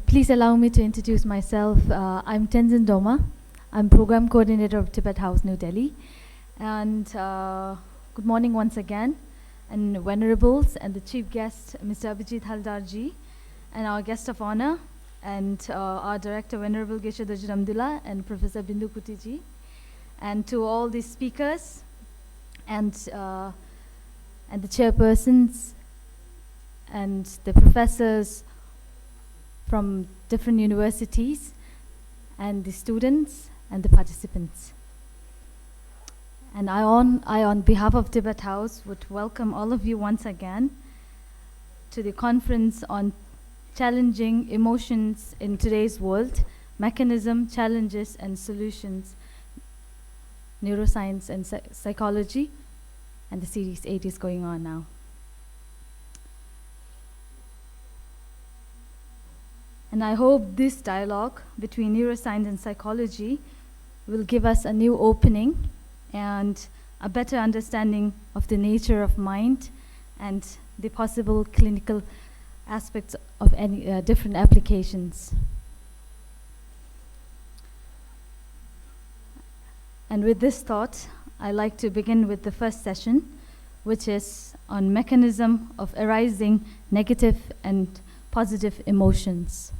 Please allow me to introduce myself. I'm Tenzin Doma. I'm Program Coordinator of Tibet House, New Delhi. And good morning once again, and Venerables, and the Chief Guest, Mr. Abhijit Haldarji, and our Guest of Honor, and our Director, Venerable Geshe Dajit Amdullah, and Professor Bindu Kutiji, and to all the speakers, and the chairpersons, and the professors from different universities, and the students and the participants. And I on behalf of Tibet House, would welcome all of you once again to the conference on challenging emotions in today's world, mechanism, challenges, and solutions, neuroscience and psychology, and the Series 8 is going on now. And I hope this dialogue between neuroscience and psychology will give us a new opening and a better understanding of the nature of mind and the possible clinical aspects of any different applications. And with this thought, I'd like to begin with the first session, which is on mechanism of arising negative and positive emotions.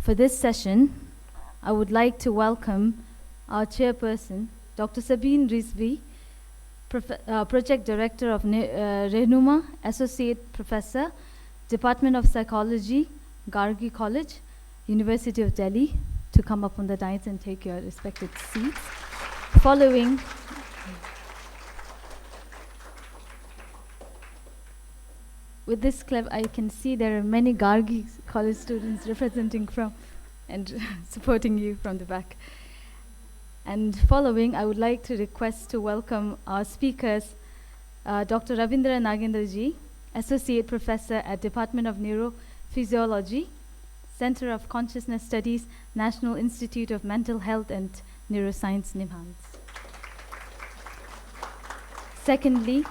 For this session, I would like to welcome our chairperson, Dr. Sabine Rizvi, Project Director of Rehnuma, Associate Professor, Department of Psychology, Gargi College, University of Delhi, to come up on the dais and take your respective seats. Following, with this clip, I can see there are many Gargi college students representing from and supporting you from the back. And following, I would like to request to welcome our speakers, Dr. Ravindra Nagendraji, Associate Professor at Department of Neurophysiology, Center of Consciousness Studies, National Institute of Mental Health and Neuroscience, NIMHANS. Secondly,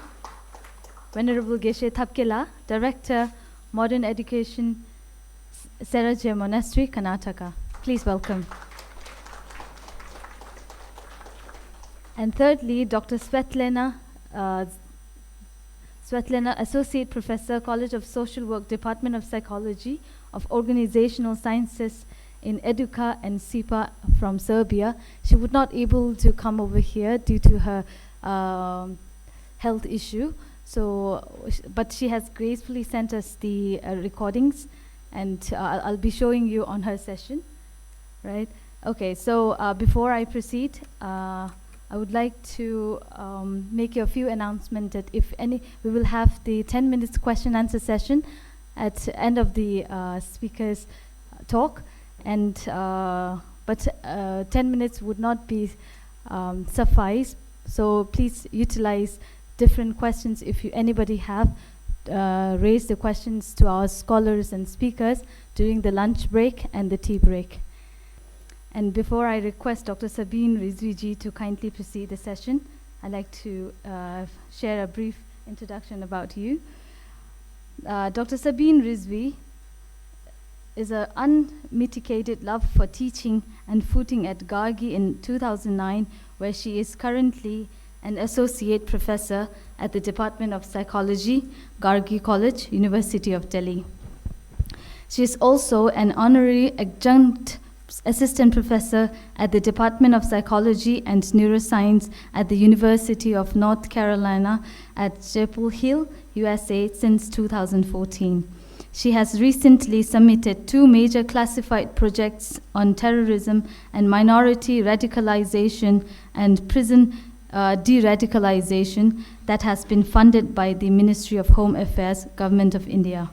Venerable Geshe Thapkela, Director, Modern Education, Serajya Monastery, Karnataka. Please welcome. And thirdly, Dr. Svetlana, Associate Professor, College of Social Work, Department of Psychology of Organizational Sciences in Educa and SIPA from Serbia. She would not able to come over here due to her health issue. But she has gracefully sent us the recordings, and I'll be showing you on her session, right? Okay, so before I proceed, I would like to make a few announcements that we will have the 10 minutes question answer session at the end of the speaker's talk, and but 10 minutes would not be suffice, so please utilize different questions. If anybody have raise the questions to our scholars and speakers during the lunch break and the tea break. And before I request Dr. Sabine Rizvi to kindly proceed the session, I'd like to share a brief introduction about you. Dr. Sabine Rizvi is an unmitigated love for teaching and footing at Gargi in 2009, where she is currently an associate professor at the Department of Psychology, Gargi College, University of Delhi. She is also an honorary adjunct assistant professor at the Department of Psychology and Neuroscience at the University of North Carolina at Chapel Hill, USA since 2014. She has recently submitted 2 major classified projects on terrorism and minority radicalization and prison de-radicalization that has been funded by the Ministry of Home Affairs, Government of India.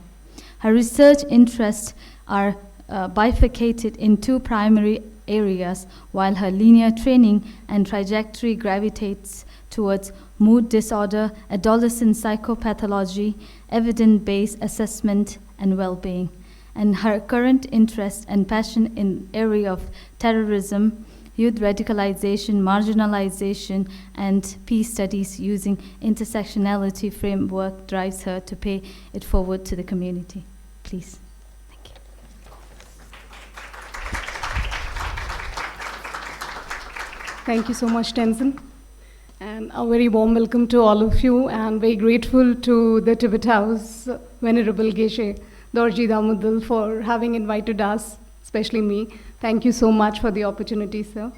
Her research interests are bifurcated in 2 primary areas, while her linear training and trajectory gravitates towards mood disorder, adolescent psychopathology, evidence-based assessment, and well-being. And her current interest and passion in area of terrorism, youth radicalization, marginalization, and peace studies using intersectionality framework drives her to pay it forward to the community. Please. Thank you. Thank you so much, Tenzin. And a very warm welcome to all of you, and very grateful to the Tibet House, Venerable Geshe Dorji Damodal, for having invited us, especially me. Thank you so much for the opportunity, sir.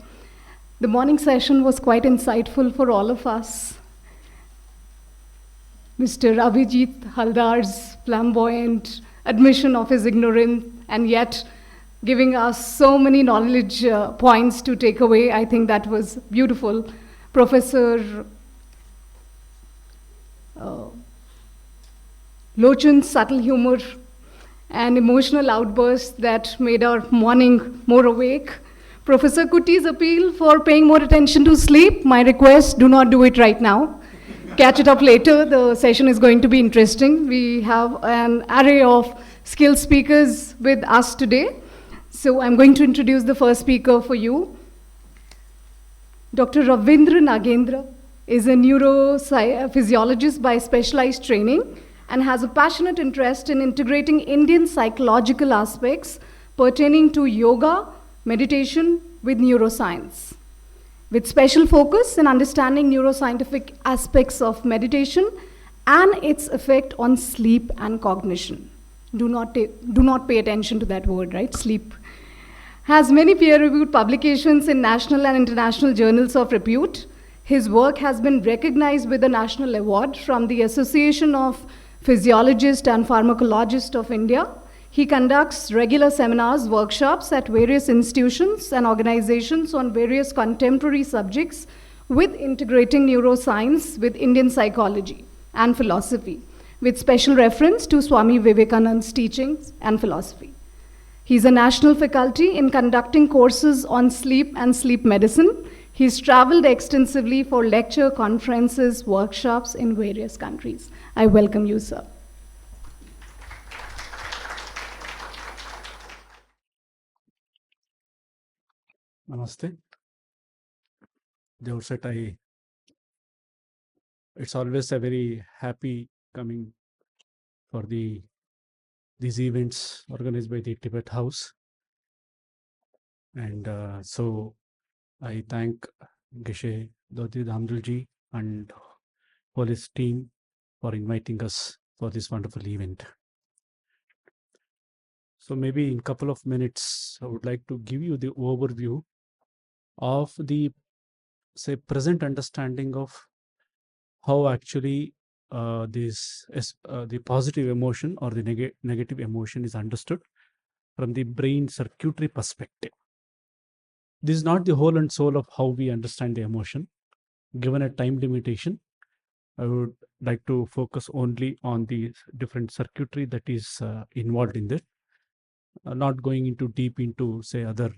The morning session was quite insightful for all of us. Mr. Abhijit Haldar's flamboyant admission of his ignorance, and yet giving us so many knowledge points to take away. I think that was beautiful. Professor Lochan's subtle humor and emotional outbursts that made our morning more awake. Professor Kutti's appeal for paying more attention to sleep. My request, do not do it right now. Catch it up later. The session is going to be interesting. We have an array of skilled speakers with us today. So I'm going to introduce the first speaker for you. Dr. Ravindra Nagendra is a neurophysiologist by specialized training and has a passionate interest in integrating Indian psychological aspects pertaining to yoga, meditation with neuroscience, with special focus in understanding neuroscientific aspects of meditation and its effect on sleep and cognition. Do not pay attention to that word, right? Sleep. Has many peer-reviewed publications in national and international journals of repute. His work has been recognized with a national award from the Association of Physiologists and Pharmacologists of India. He conducts regular seminars, workshops at various institutions and organizations on various contemporary subjects with integrating neuroscience with Indian psychology and philosophy, with special reference to Swami Vivekananda's teachings and philosophy. He's a national faculty in conducting courses on sleep and sleep medicine. He's traveled extensively for lecture, conferences, workshops in various countries. I welcome you, sir. Namaste. The outset, it's always a very happy coming for these events organized by the Tibet House. And so I thank Geshe Dorji Damodalji and Holiness team for inviting us for this wonderful event. So maybe in a couple of minutes, I would like to give you the overview of the, say, present understanding of how actually the positive emotion or the negative emotion is understood from the brain circuitry perspective. This is not the whole and soul of how we understand the emotion. Given a time limitation, I would like to focus only on the different circuitry that is involved in that. Not going into deep into, say, other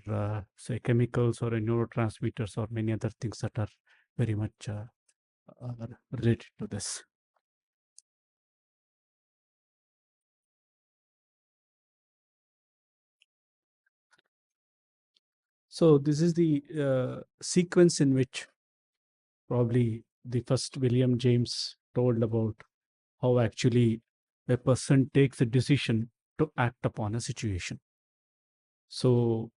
say chemicals or neurotransmitters or many other things that are very much related to this. So this is the sequence in which probably the first William James told about how actually a person takes a decision to act upon a situation. So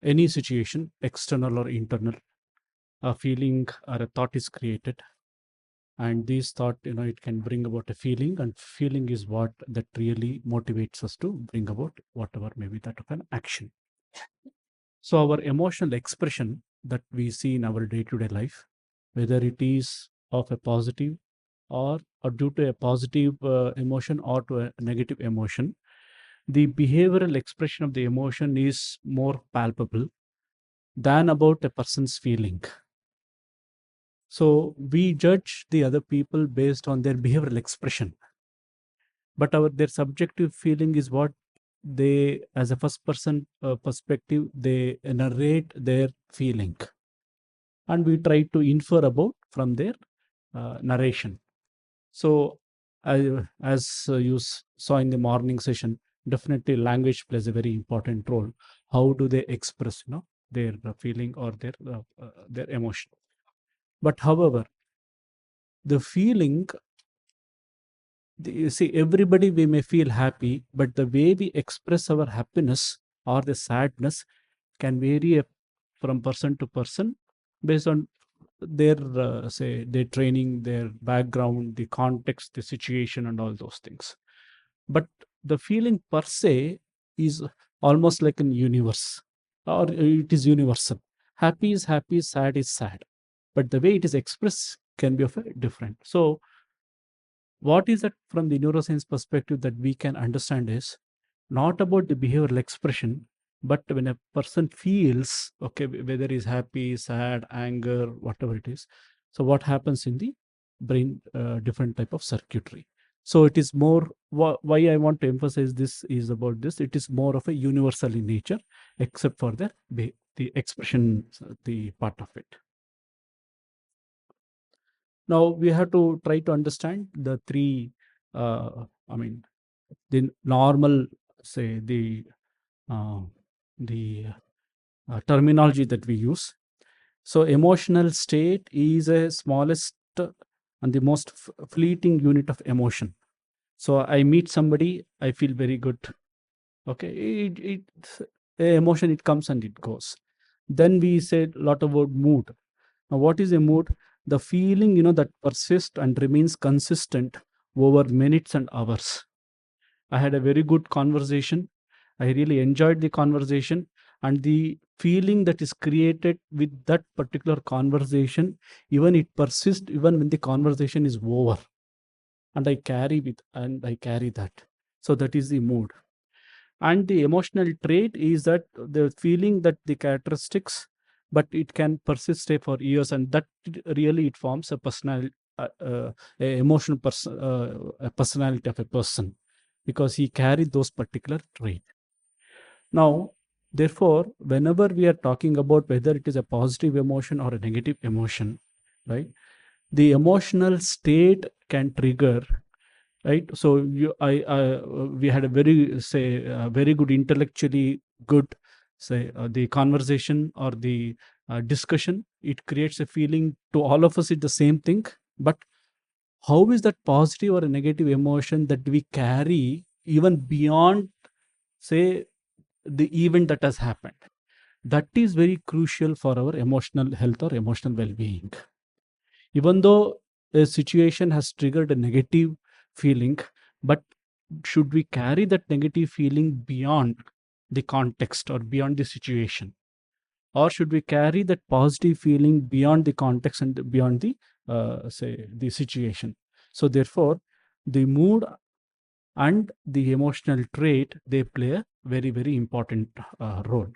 any situation, external or internal, a feeling or a thought is created. And this thought, it can bring about a feeling, and feeling is what that really motivates us to bring about whatever may be that of an action. So our emotional expression that we see in our day-to-day life, whether it is of a positive or due to a positive emotion or to a negative emotion, the behavioral expression of the emotion is more palpable than about a person's feeling. So we judge the other people based on their behavioral expression, but their subjective feeling is what they, as a first person perspective, they narrate their feeling, and we try to infer about from their narration. So as you saw in the morning session, definitely language plays a very important role. How do they express their feeling or their emotion. But however, the feeling, you see, everybody we may feel happy, but the way we express our happiness or the sadness can vary from person to person based on their say their training, their background, the context, the situation, and all those things. But the feeling per se is almost like an universe, or it is universal. Happy is happy, sad is sad, but the way it is expressed can be of a different. So what is that from the neuroscience perspective that we can understand is not about the behavioral expression, but when a person feels, okay, whether he's happy, sad, anger, whatever it is, so what happens in the brain, different type of circuitry. So it is more, why I want to emphasize this is about this, it is more of a universal in nature, except for the expression, the part of it. Now we have to try to understand the three, the normal, say the terminology that we use. So emotional state is a smallest and the most fleeting unit of emotion. So I meet somebody, I feel very good. Okay, it's a emotion, it comes and it goes. Then we said a lot about mood. Now, what is a mood? The feeling, that persists and remains consistent over minutes and hours. I had a very good conversation. I really enjoyed the conversation, and the feeling that is created with that particular conversation, even it persists even when the conversation is over. And I carry that. So that is the mood. And the emotional trait is that the feeling that the characteristics, but it can persist stay for years, and that really it forms a personality, a emotional a personality of a person, because he carried those particular traits. Now, therefore, whenever we are talking about whether it is a positive emotion or a negative emotion, right, the emotional state can trigger, right? So we had a very good intellectually good, the conversation or the discussion. It creates a feeling to all of us, it's the same thing. But how is that positive or a negative emotion that we carry even beyond, say, the event that has happened? That is very crucial for our emotional health or emotional well-being. Even though a situation has triggered a negative feeling, but should we carry that negative feeling beyond the context or beyond the situation? Or should we carry that positive feeling beyond the context and beyond the, the situation? So therefore, the mood and the emotional trait, they play a very, very important role.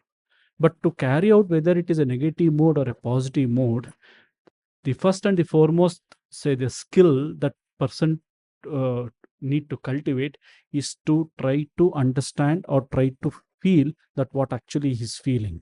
But to carry out whether it is a negative mood or a positive mood, the first and the foremost, say, the skill that person need to cultivate is to try to understand or try to feel that what actually he's feeling.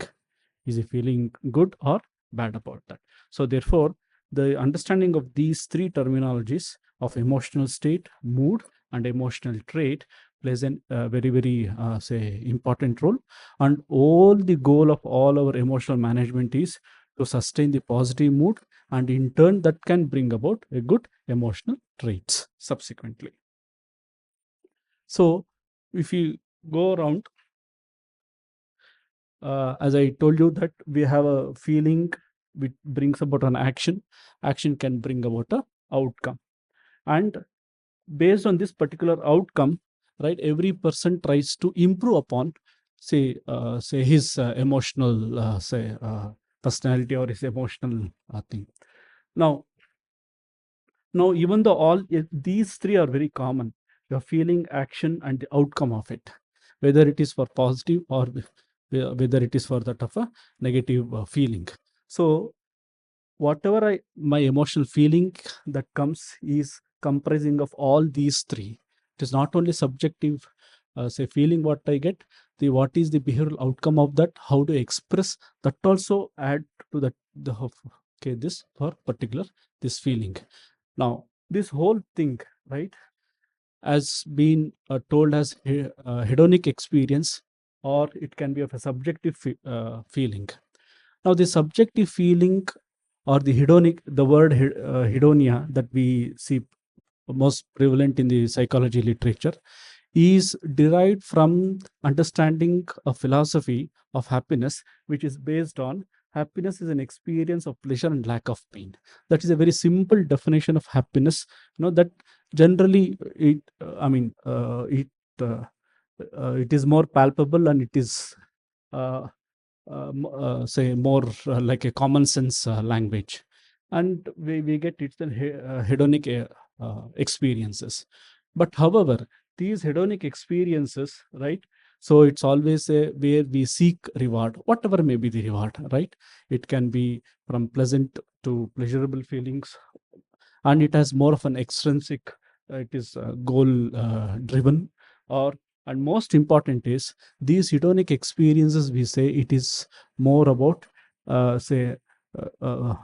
Is he feeling good or bad about that? So therefore, the understanding of these three terminologies of emotional state, mood, and emotional trait plays a very, very, say, important role. And all the goal of all our emotional management is to sustain the positive mood, and in turn that can bring about a good emotional traits subsequently. So if you go around, as I told you that we have a feeling which brings about an action can bring about a outcome, and based on this particular outcome, right, every person tries to improve upon, say his emotional, personality or his emotional thing. Now, even though these three are very common, your feeling, action, and the outcome of it, whether it is for positive or whether it is for that of a negative feeling. So whatever my emotional feeling that comes is comprising of all these three. It is not only subjective, say, feeling what I get, what is the behavioral outcome of that, how to express that, also add to that this for particular this feeling. Now, this whole thing, right, has been told as hedonic experience, or it can be of a subjective feeling. Now, the subjective feeling or the hedonic, the word hedonia that we see most prevalent in the psychology literature, is derived from understanding a philosophy of happiness, which is based on happiness is an experience of pleasure and lack of pain. That is a very simple definition of happiness. That generally it is more palpable, and it is say more like a common sense language, and we get it's the hedonic experiences. But however, these hedonic experiences, right, so it's always where we seek reward, whatever may be the reward, right? It can be from pleasant to pleasurable feelings, and it has more of an extrinsic, it is goal driven, or and most important is these hedonic experiences, we say it is more about say a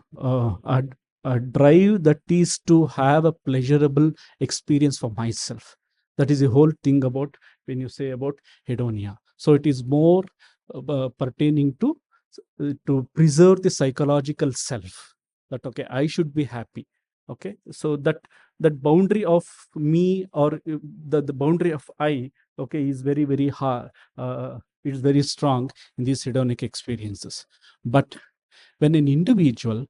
drive that is to have a pleasurable experience for myself. That is the whole thing about when you say about hedonia. So it is more pertaining to preserve the psychological self, that okay, I should be happy. Okay, so that boundary of me, or the boundary of I, okay, is very, very hard. It is very strong in these hedonic experiences. But when an individual,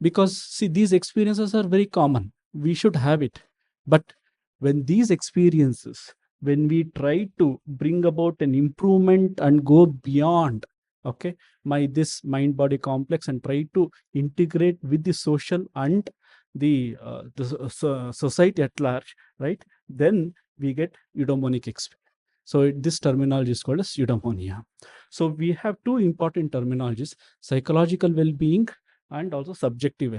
because see, these experiences are very common, we should have it. But when these experiences, when we try to bring about an improvement and go beyond, okay, this mind body complex, and try to integrate with the social and the society at large, right, then we get eudaimonic experience. So this terminology is called as eudaimonia. So we have two important terminologies: psychological well-being and also subjective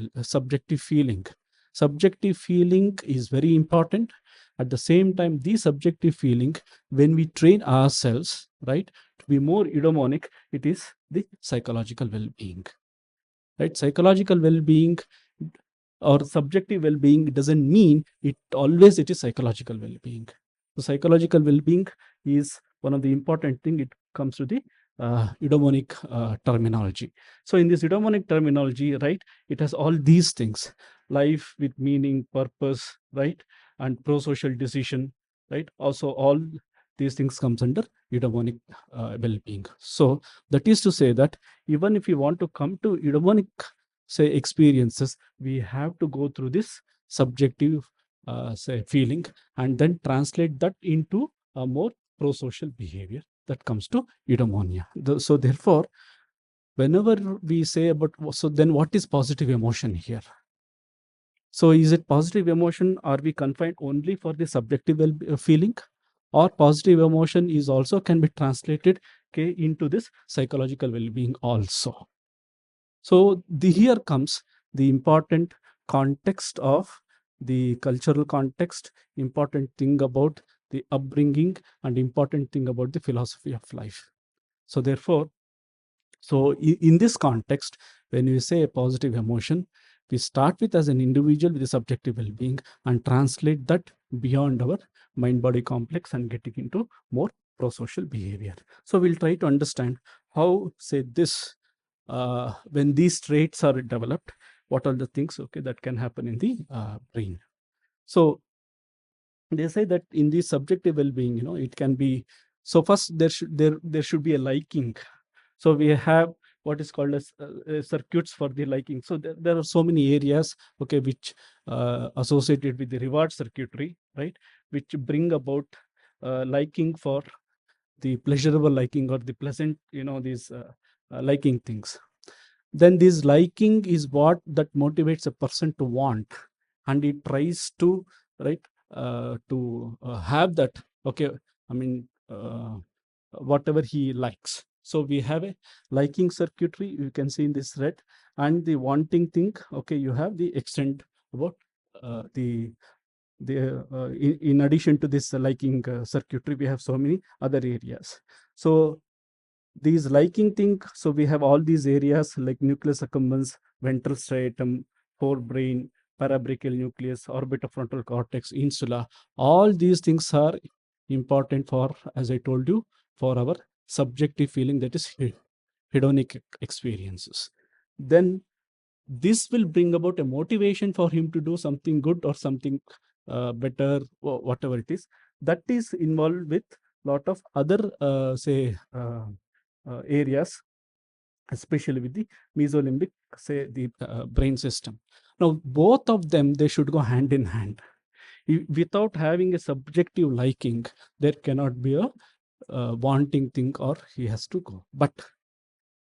feeling. Subjective feeling is very important. At the same time, the subjective feeling, when we train ourselves, right, to be more eudaimonic, it is the psychological well-being. Right? Psychological well-being or subjective well-being doesn't mean it is psychological well-being. So psychological well-being is one of the important thing. It comes to the eudaimonic terminology. So in this eudaimonic terminology, right, it has all these things: life with meaning, purpose, right, and pro-social decision, right. Also, all these things comes under eudaimonic well-being. So that is to say that even if you want to come to eudaimonic, say, experiences, we have to go through this subjective say feeling, and then translate that into a more pro-social behavior that comes to eudaimonia. So therefore, whenever we say about, so then what is positive emotion here? So is it positive emotion? Are we confined only for the subjective feeling, or positive emotion is also can be translated, okay, into this psychological well-being also? So here comes the important context of the cultural context, important thing about the upbringing, and important thing about the philosophy of life. So therefore, in this context, when we say a positive emotion, we start with as an individual with the subjective well-being and translate that beyond our mind-body complex and getting into more pro-social behavior. So we'll try to understand how, say, this when these traits are developed, what are the things, okay, that can happen in the brain. So they say that in the subjective well-being, it can be, so first there should be a liking. So we have what is called as circuits for the liking. So there are so many areas, okay, which associated with the reward circuitry, right, which bring about liking for the pleasurable liking or the pleasant, these liking things. Then this liking is what that motivates a person to want, and it tries to, right, to have that, okay, I mean, whatever he likes. So we have a liking circuitry, you can see in this red, and the wanting thing, okay, you have the extent about in addition to this liking circuitry, we have so many other areas. So these liking thing, so we have all these areas like nucleus accumbens, ventral striatum, forebrain, parabrachial nucleus, orbitofrontal cortex, insula. All these things are important for, as I told you, for our subjective feeling, that is hedonic experiences. Then this will bring about a motivation for him to do something good or something better, or whatever it is. That is involved with lot of other areas, especially with the mesolimbic, say the brain system. Now, both of them, they should go hand in hand. Without having a subjective liking, there cannot be a wanting thing, or he has to go. But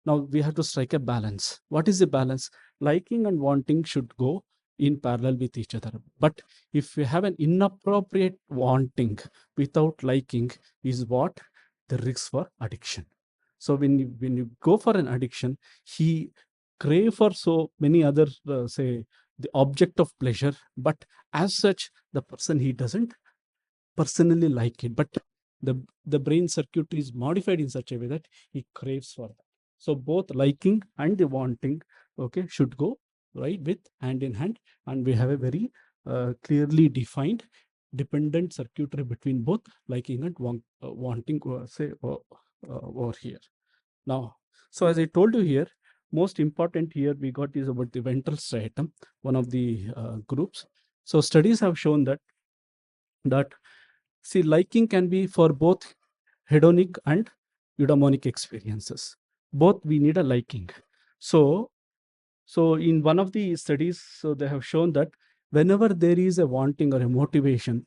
now we have to strike a balance. What is the balance? Liking and wanting should go in parallel with each other. But if we have an inappropriate wanting without liking, is what the risk for addiction. So when you go for an addiction, he crave for so many other say the object of pleasure, but as such the person, he doesn't personally like it, but the brain circuitry is modified in such a way that he craves for that. So both liking and the wanting, okay, should go right with hand in hand, and we have a very clearly defined dependent circuitry between both liking and wanting, say over here. Now, so as I told you here, most important here we got is about the ventral striatum, one of the groups. So studies have shown that see, liking can be for both hedonic and eudaimonic experiences. Both we need a liking. So in one of the studies, so they have shown that whenever there is a wanting or a motivation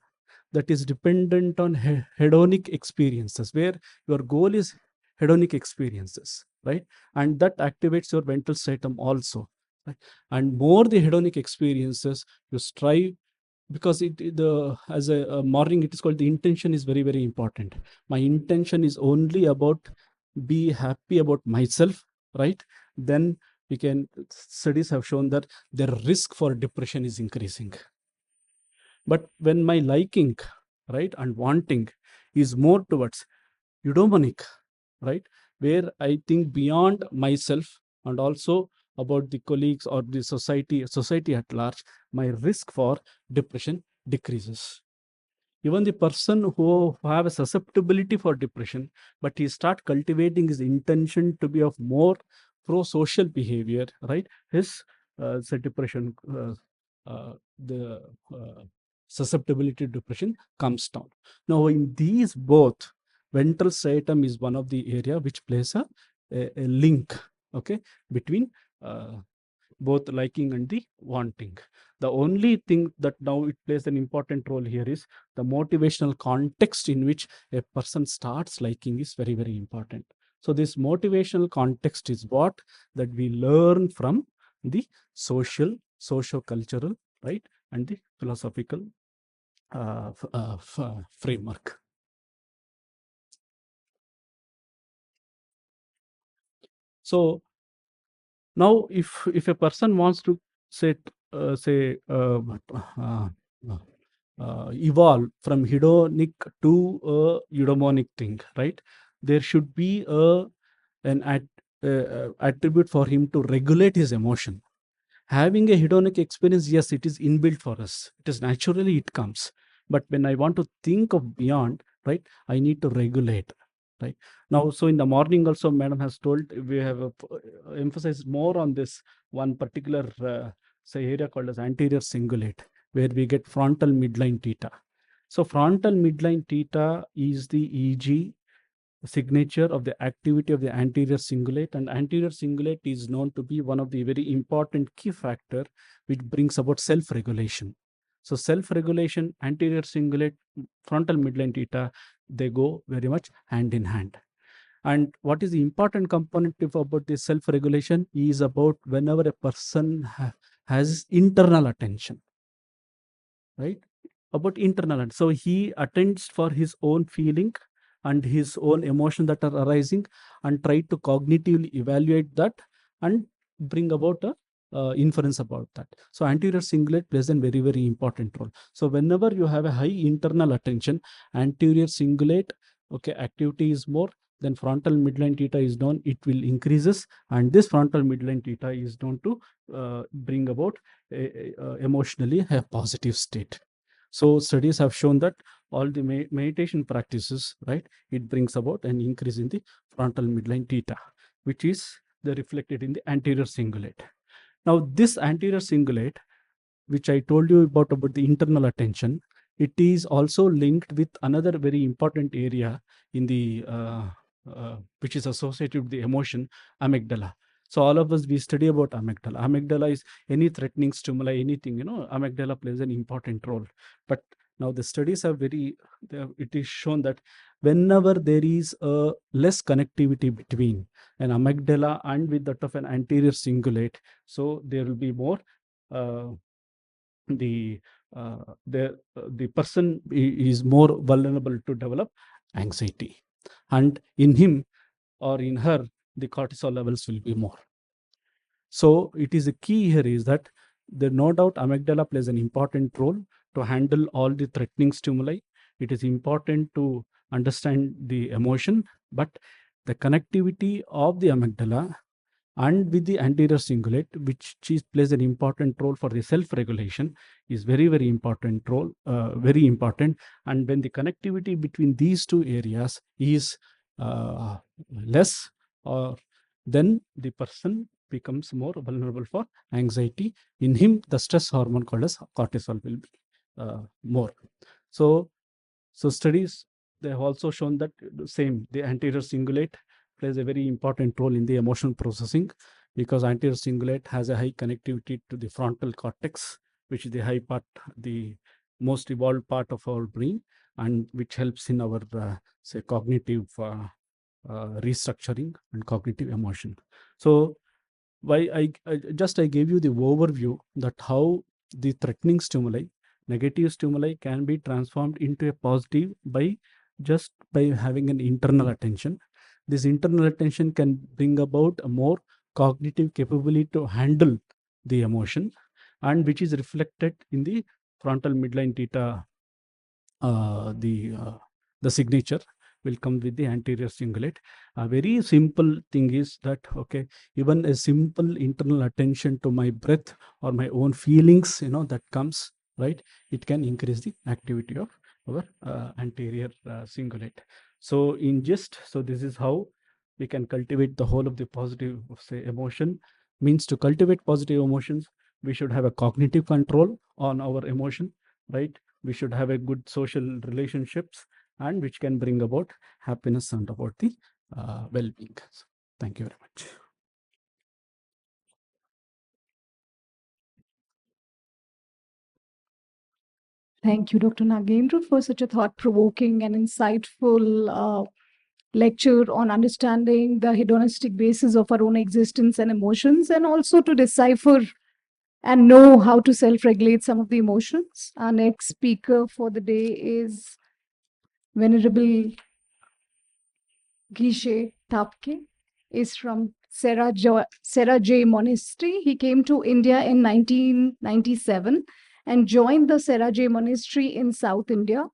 that is dependent on hedonic experiences, where your goal is hedonic experiences, right? And that activates your ventral striatum also, right? And more the hedonic experiences you strive, because as a morning, it is called the intention is very, very important. My intention is only about be happy about myself, right? Then we can, studies have shown that the risk for depression is increasing. But when my liking, right, and wanting is more towards eudaimonic, right, where I think beyond myself and also about the colleagues or the society at large, my risk for depression decreases. Even the person who have a susceptibility for depression, but he start cultivating his intention to be of more pro-social behavior, right? His say depression, the susceptibility to depression comes down. Now, in these both, ventral striatum is one of the area which plays a link, okay, between both liking and the wanting. The only thing that now it plays an important role here is the motivational context in which a person starts liking is very, very important. So this motivational context is what that we learn from the socio-cultural, right, and the philosophical framework. So now, if a person wants to evolve from hedonic to a eudaimonic thing, right? There should be an attribute for him to regulate his emotion. Having a hedonic experience, yes, it is inbuilt for us. It is naturally, it comes. But when I want to think of beyond, right, I need to regulate, right? Now, so in the morning also, madam has told, we have emphasized more on this one particular say area called as anterior cingulate, where we get frontal midline theta. So frontal midline theta is the EG signature of the activity of the anterior cingulate, and anterior cingulate is known to be one of the very important key factor which brings about self-regulation. So self-regulation, anterior cingulate, frontal midline theta, they go very much hand in hand. And what is the important component about this self-regulation is about whenever a person has internal attention, right? About internal. So he attends for his own feeling and his own emotion that are arising, and try to cognitively evaluate that and bring about a inference about that. So anterior cingulate plays a very, very important role. So whenever you have a high internal attention, anterior cingulate, okay, activity is more, then frontal midline theta is known, it will increases, and this frontal midline theta is known to bring about emotionally a positive state. So studies have shown that all the meditation practices, right, it brings about an increase in the frontal midline theta. which is they reflected in the anterior cingulate. Now, this anterior cingulate, which I told you about the internal attention, it is also linked with another very important area in the which is associated with the emotion, amygdala. So all of us, we study about amygdala. Amygdala is any threatening stimuli, anything, amygdala plays an important role. But now the studies are it is shown that whenever there is a less connectivity between an amygdala and with that of an anterior cingulate, so there will be more the person is more vulnerable to develop anxiety, and in him or in her the cortisol levels will be more. So it is a key here is that there no doubt amygdala plays an important role to handle all the threatening stimuli. It is important to understand the emotion, but the connectivity of the amygdala and with the anterior cingulate, which plays an important role for the self-regulation, is very, very important role, very important. And when the connectivity between these two areas is less, or then the person becomes more vulnerable for anxiety. In him, the stress hormone called as cortisol will be more. So studies, they have also shown that the anterior cingulate plays a very important role in the emotional processing, because anterior cingulate has a high connectivity to the frontal cortex, which is the high part, the most evolved part of our brain, and which helps in our say cognitive restructuring and cognitive emotion. So why I gave you the overview that how the threatening stimuli, negative stimuli, can be transformed into a positive by having an internal attention. This internal attention can bring about a more cognitive capability to handle the emotion, and which is reflected in the frontal midline theta. The signature will come with the anterior cingulate. A very simple thing is that, okay, even a simple internal attention to my breath or my own feelings, that comes, right? It can increase the activity of our anterior cingulate. So this is how we can cultivate the whole of the positive, say, emotion. Means to cultivate positive emotions, we should have a cognitive control on our emotion, right? We should have a good social relationships, and which can bring about happiness and about the well-being. So, thank you very much. Thank you, Dr. Nagendra, for such a thought-provoking and insightful lecture on understanding the hedonistic basis of our own existence and emotions, and also to decipher and know how to self-regulate some of the emotions. Our next speaker for the day is Venerable Geshe Thapke, is from Seraj Monastery. He came to India in 1997 and joined the Seraj Monastery in South India.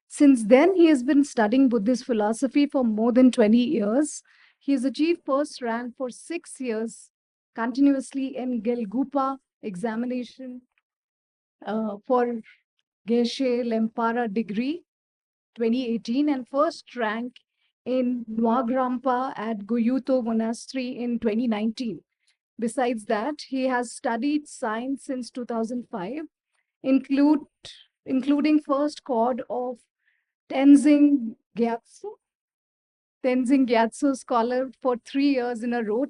Since then, he has been studying Buddhist philosophy for more than 20 years. He has achieved first rank for 6 years continuously in Gelgupa examination for Geshe Lempara degree 2018, and first rank in Nwagrampa at Guyuto Monastery in 2019. Besides that, he has studied science since 2005, including first chord of Tenzing Gyatso, scholar for 3 years in a row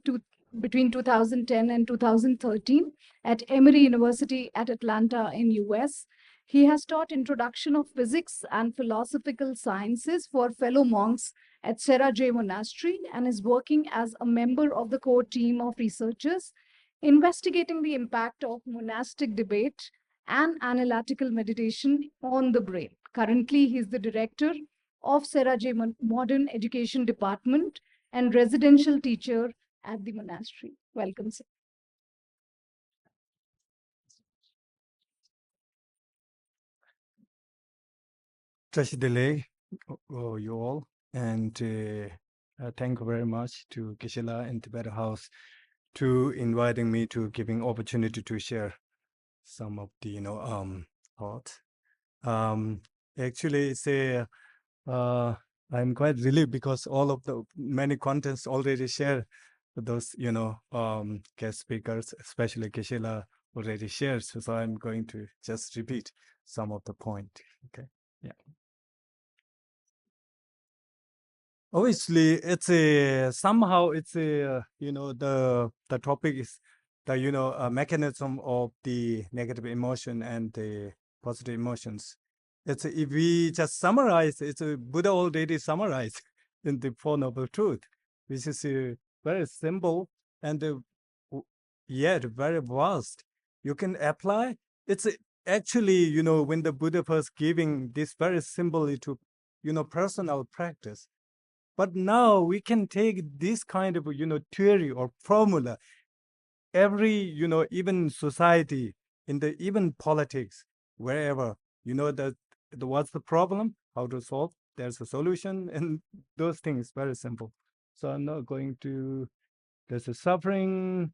between 2010 and 2013 at Emory University at Atlanta in US. He has taught introduction of physics and philosophical sciences for fellow monks at Seraj Monastery, and is working as a member of the core team of researchers investigating the impact of monastic debate and analytical meditation on the brain. Currently, he is the director of Seraj Modern Education Department and residential teacher at the monastery. Welcome, sir. Trust delay, you all, and thank you very much to Kishila and Tibet House to inviting me to giving opportunity to share some of the thoughts. Actually, it's a I'm quite relieved because all of the many contents already shared those, guest speakers, especially Kishila, already shared. So I'm going to just repeat some of the point. Okay. Yeah. Obviously, it's a somehow it's a the topic is the mechanism of the negative emotion and the positive emotions. It's if we just summarize, it's a Buddha already summarized in the Four Noble Truth, which is very simple and yet very vast. You can apply. It's actually when the Buddha was giving this very simply to personal practice. But now we can take this kind of, theory or formula, every, even society, in the even politics, wherever, what's the problem, how to solve, there's a solution, and those things very simple. So I'm not going to, there's a suffering.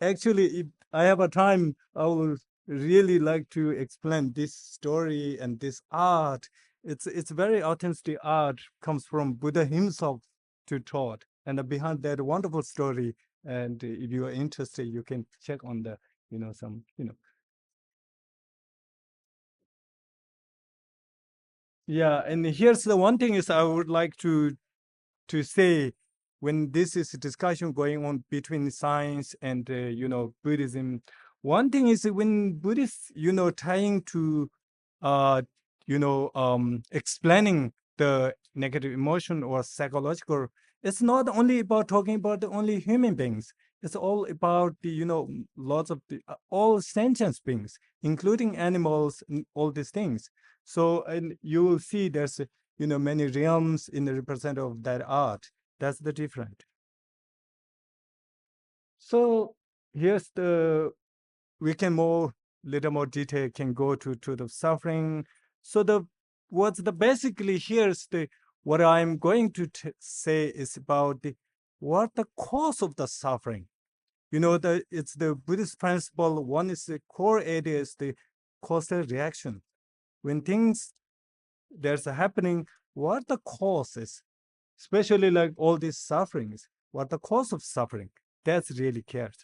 Actually, if I have a time, I will really like to explain this story and this art. It's very authentic art, comes from Buddha himself to taught, and behind that wonderful story. And if you are interested, you can check on the some Yeah, and here's the one thing is I would like to say, when this is a discussion going on between science and Buddhism, one thing is that when Buddhists trying to explaining the negative emotion or psychological, it's not only about talking about the only human beings. It's all about the lots of the all sentient beings, including animals and all these things. So, and you will see there's many realms in the represent of that art. That's the difference. So here's the, we can more little more detail can go to the suffering. So the what's the basically here's the what I'm going to say is about the what the cause of the suffering. It's the Buddhist principle. One is the core idea is the causal reaction. When things there's a happening, what the cause is, especially like all these sufferings, what the cause of suffering, that's really cared.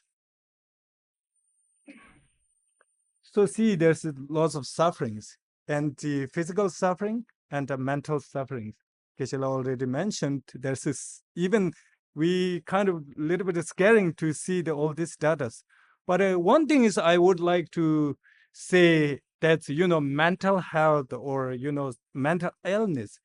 So see, there's lots of sufferings, and the physical suffering and the mental sufferings. Keshala already mentioned, there's this, even we kind of little bit scaring to see all these data. But one thing is I would like to say that, mental health or, mental illness,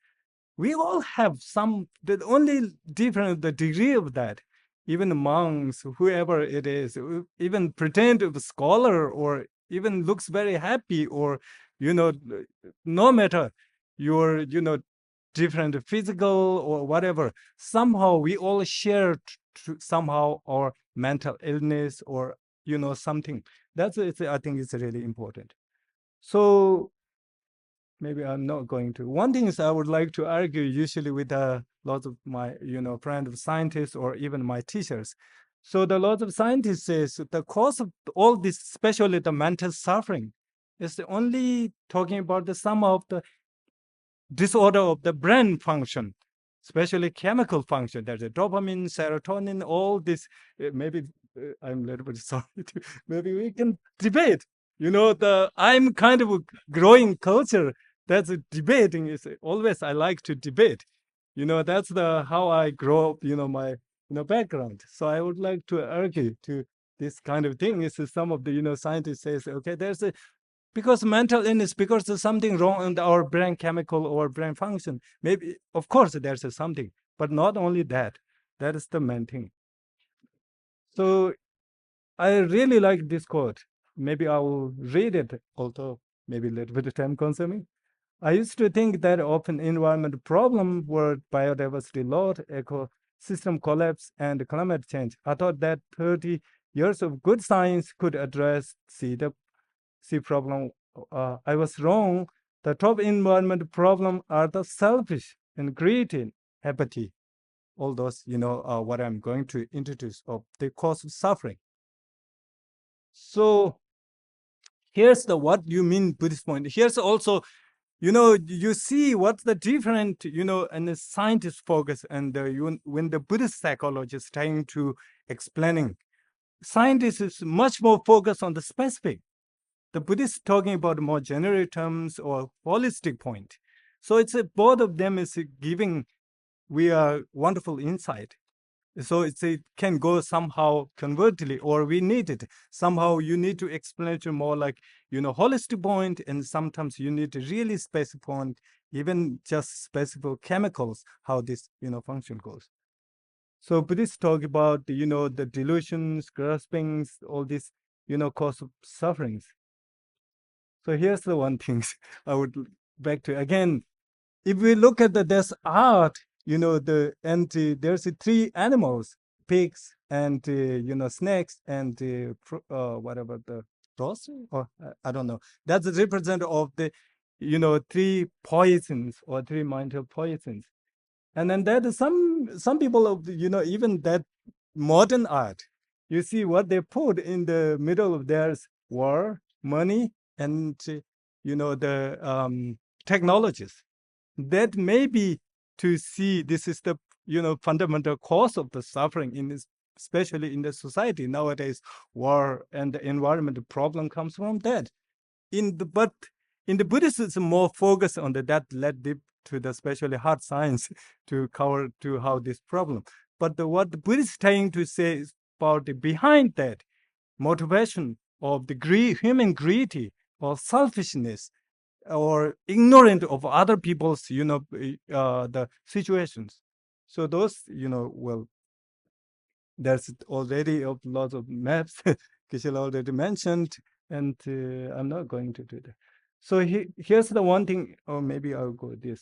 we all have some, the only different the degree of that. Even monks, whoever it is, even pretend to be scholar or even looks very happy, or no matter your different physical or whatever, somehow we all share somehow our mental illness or something. That's I think it's really important. So maybe I'm not going to. One thing is I would like to argue usually with lots of my, friends of scientists or even my teachers. So the lots of scientists says the cause of all this, especially the mental suffering, is only talking about the sum of the disorder of the brain function, especially chemical function. There's a dopamine, serotonin, all this. Maybe I'm a little bit sorry. Maybe we can debate. I'm kind of a growing culture. That's a debating is always I like to debate. That's the how I grow up. My background. So I would like to argue to this kind of thing. Is some of the scientists says okay, there's a because mental illness, because there's something wrong in our brain chemical or brain function. Maybe, of course, there's something, but not only that. That is the main thing. So I really like this quote. Maybe I will read it, although maybe a little bit of time consuming. I used to think that often environmental problem were biodiversity loss, ecosystem collapse, and climate change. I thought that 30 years of good science could address the problem. I was wrong. The top environment problem are the selfish and greedy, apathy. All those, what I'm going to introduce of the cause of suffering. So here's the what you mean Buddhist point. Here's also, you see what's the different, and the scientist focus and when the Buddhist psychologist trying to explaining, scientists is much more focused on the specific. The Buddhist talking about more general terms or holistic point. So it's both of them is giving we a wonderful insight. So it can go somehow convertedly, or we need it. Somehow you need to explain to more like, holistic point, and sometimes you need to really specific point, even just specific chemicals, how this, function goes. So Buddhists talk about, the delusions, graspings, all this, cause of sufferings. So here's the one thing I would back to again. If we look at there's art, there's three animals, pigs and snakes and whatever the rose, or I don't know. That's a representative of the three poisons or three mental poisons. And then there is some people of even that modern art. You see what they put in the middle of theirs: war, money, and the technologies. That may be to see this is the fundamental cause of the suffering in this, especially in the society nowadays. War and the environmental problem comes from that. But in the Buddhism, it's more focused on that led deep to the especially hard science to cover to how this problem. But what the Buddhist is trying to say is about the behind that motivation of the human greed or selfishness or ignorant of other people's the situations. So those well, there's already a lot of maps Kishila already mentioned, and I'm not going to do that. So here's the one thing, or maybe I'll go with this.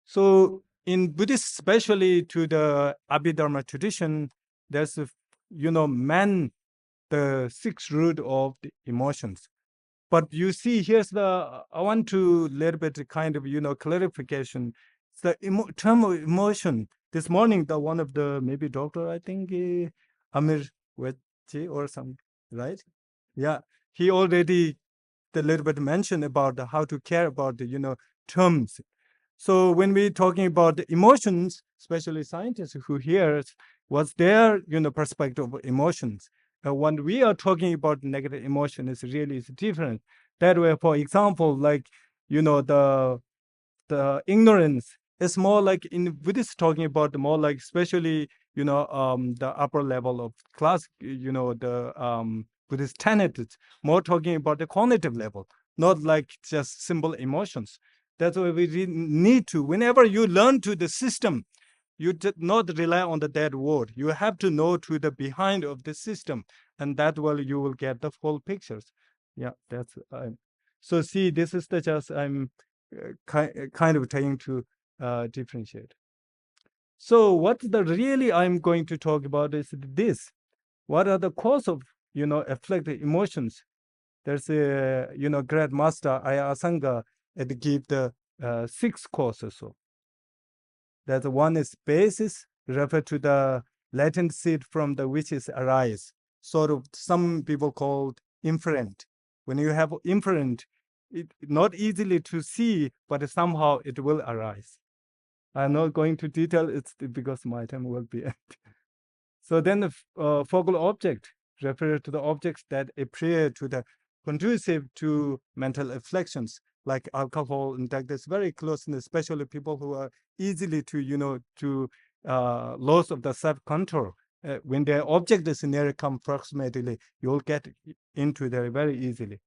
So in Buddhist, especially to the Abhidharma tradition, there's man, the sixth root of the emotions. But you see, I want to little bit kind of, clarification. It's the term of emotion. This morning, one of the maybe doctor, I think, Amir Wechi or some, right? Yeah, he already the little bit mentioned about how to care about the, terms. So when we're talking about the emotions, especially scientists who hears what's their, perspective of emotions. When we are talking about negative emotion, is different. That way, for example, like the ignorance is more like in Buddhist talking about more like especially the upper level of class, the Buddhist tenet. It's more talking about the cognitive level, not like just simple emotions. That's why we need to, whenever you learn to the system, you did not rely on the dead word. You have to know to the behind of the system, and that way you will get the full pictures. Yeah, that's so. See, this is the just I'm kind of trying to differentiate. So what the really I'm going to talk about is this: what are the cause of afflicted emotions? There's a great master Asanga it give the 6 causes. So that one is basis, refer to the latent seed from the which is arise. Sort of some people called inferent. When you have inferent, it not easily to see, but somehow it will arise. I'm not going to detail it because my time will be end. So then the focal object refer to the objects that appear to the conducive to mental afflictions, like alcohol and that is very close, and especially people who are easily to loss of the self-control. When their object is near come approximately, you'll get into there very easily.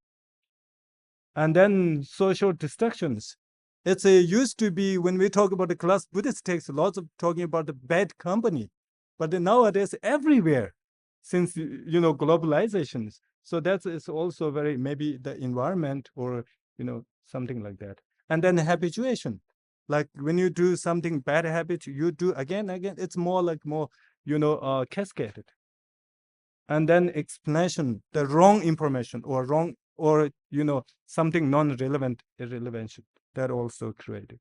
And then social distractions. It's used to be when we talk about the class Buddhist texts, lots of talking about the bad company, but nowadays everywhere, since globalizations. So that is also very maybe the environment or something like that. And then habituation, like when you do something bad habit, you do again. It's more like cascaded. And then explanation, the wrong information or wrong or something non-relevant irrelevant that also created.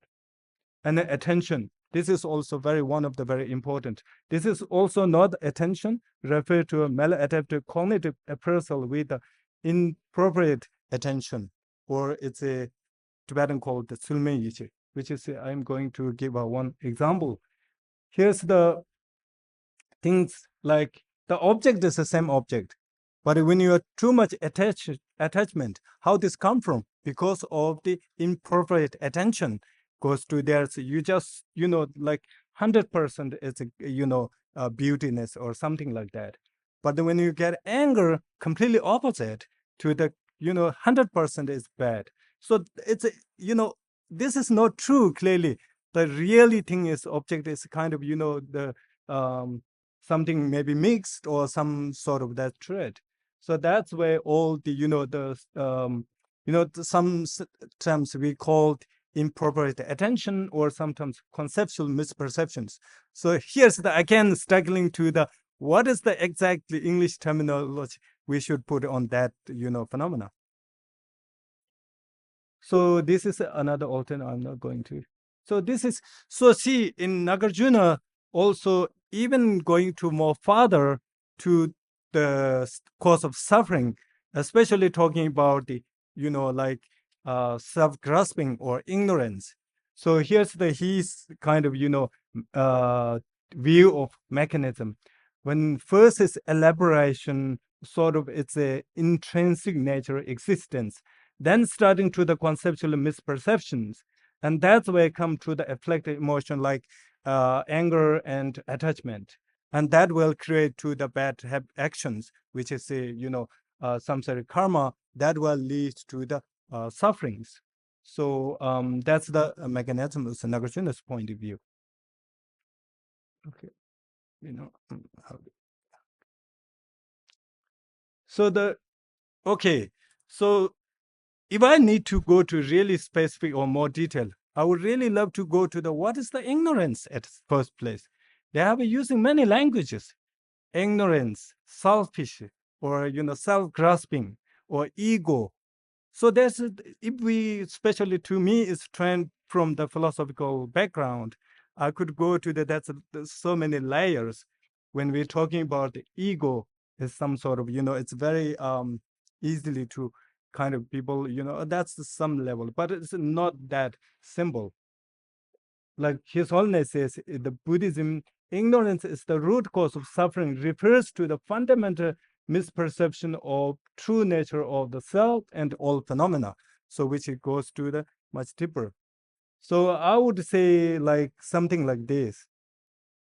And then attention, this is also one of the very important. This is also not attention, refer to a maladaptive cognitive appraisal with inappropriate attention, or it's a Tibetan called the Sulme Yiche, which is, I'm going to give one example. Here's the things like the object is the same object, but when you are too much attachment, how this come from? Because of the imperfect attention goes to there. So you just, like 100% is, beautiness or something like that. But then when you get anger, completely opposite to the, 100% is bad. So it's, this is not true, clearly. The really thing is object is kind of, the something maybe mixed or some sort of that trait. So that's where all the, sometimes we called improper attention or sometimes conceptual misperceptions. So here's the, again, struggling to the, what is the exactly English terminology we should put on that, phenomena. So this is another alternate, I'm not going to. So this is, so see, in Nagarjuna, also even going to more farther to the cause of suffering, especially talking about the, like self-grasping or ignorance. So here's his kind of, view of mechanism. When first is elaboration, sort of it's a intrinsic nature existence, then starting to the conceptual misperceptions. And that's where I come to the afflictive emotion like anger and attachment. And that will create to the bad actions, which is, samsaric karma, that will lead to the sufferings. So that's the mechanism of Nagarjuna's point of view. Okay, so if I need to go to really specific or more detail, I would really love to go to the what is the ignorance at first place. They have been using many languages: ignorance, selfish, or self-grasping, or ego. So there's, if we, especially to me, is trained from the philosophical background, I could go to there's so many layers. When we're talking about the ego, is some sort of, it's very easily to kind of people, that's some level, but it's not that simple. Like His Holiness says, the Buddhism, ignorance is the root cause of suffering, refers to the fundamental misperception of true nature of the self and all phenomena. So which it goes to the much deeper. So I would say like something like this.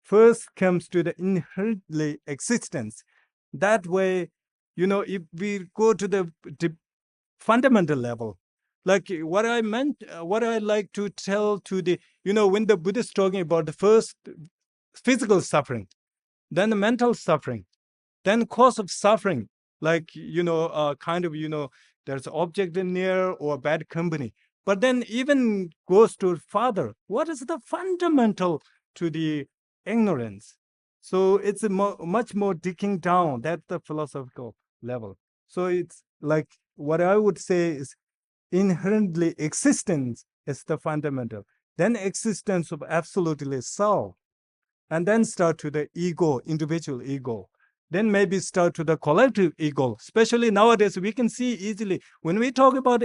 First comes to the inherently existence. That way, if we go to the fundamental level, like what I meant, what I like to tell to the, when the Buddha is talking about the first physical suffering, then the mental suffering, then cause of suffering, like, kind of, there's object in near or bad company. But then even goes to farther. What is the fundamental to the ignorance? So it's a much more digging down. That's the philosophical level. So it's like what I would say is inherently existence is the fundamental. Then existence of absolutely self. And then start to the ego, individual ego. Then maybe start to the collective ego. Especially nowadays, we can see easily when we talk about,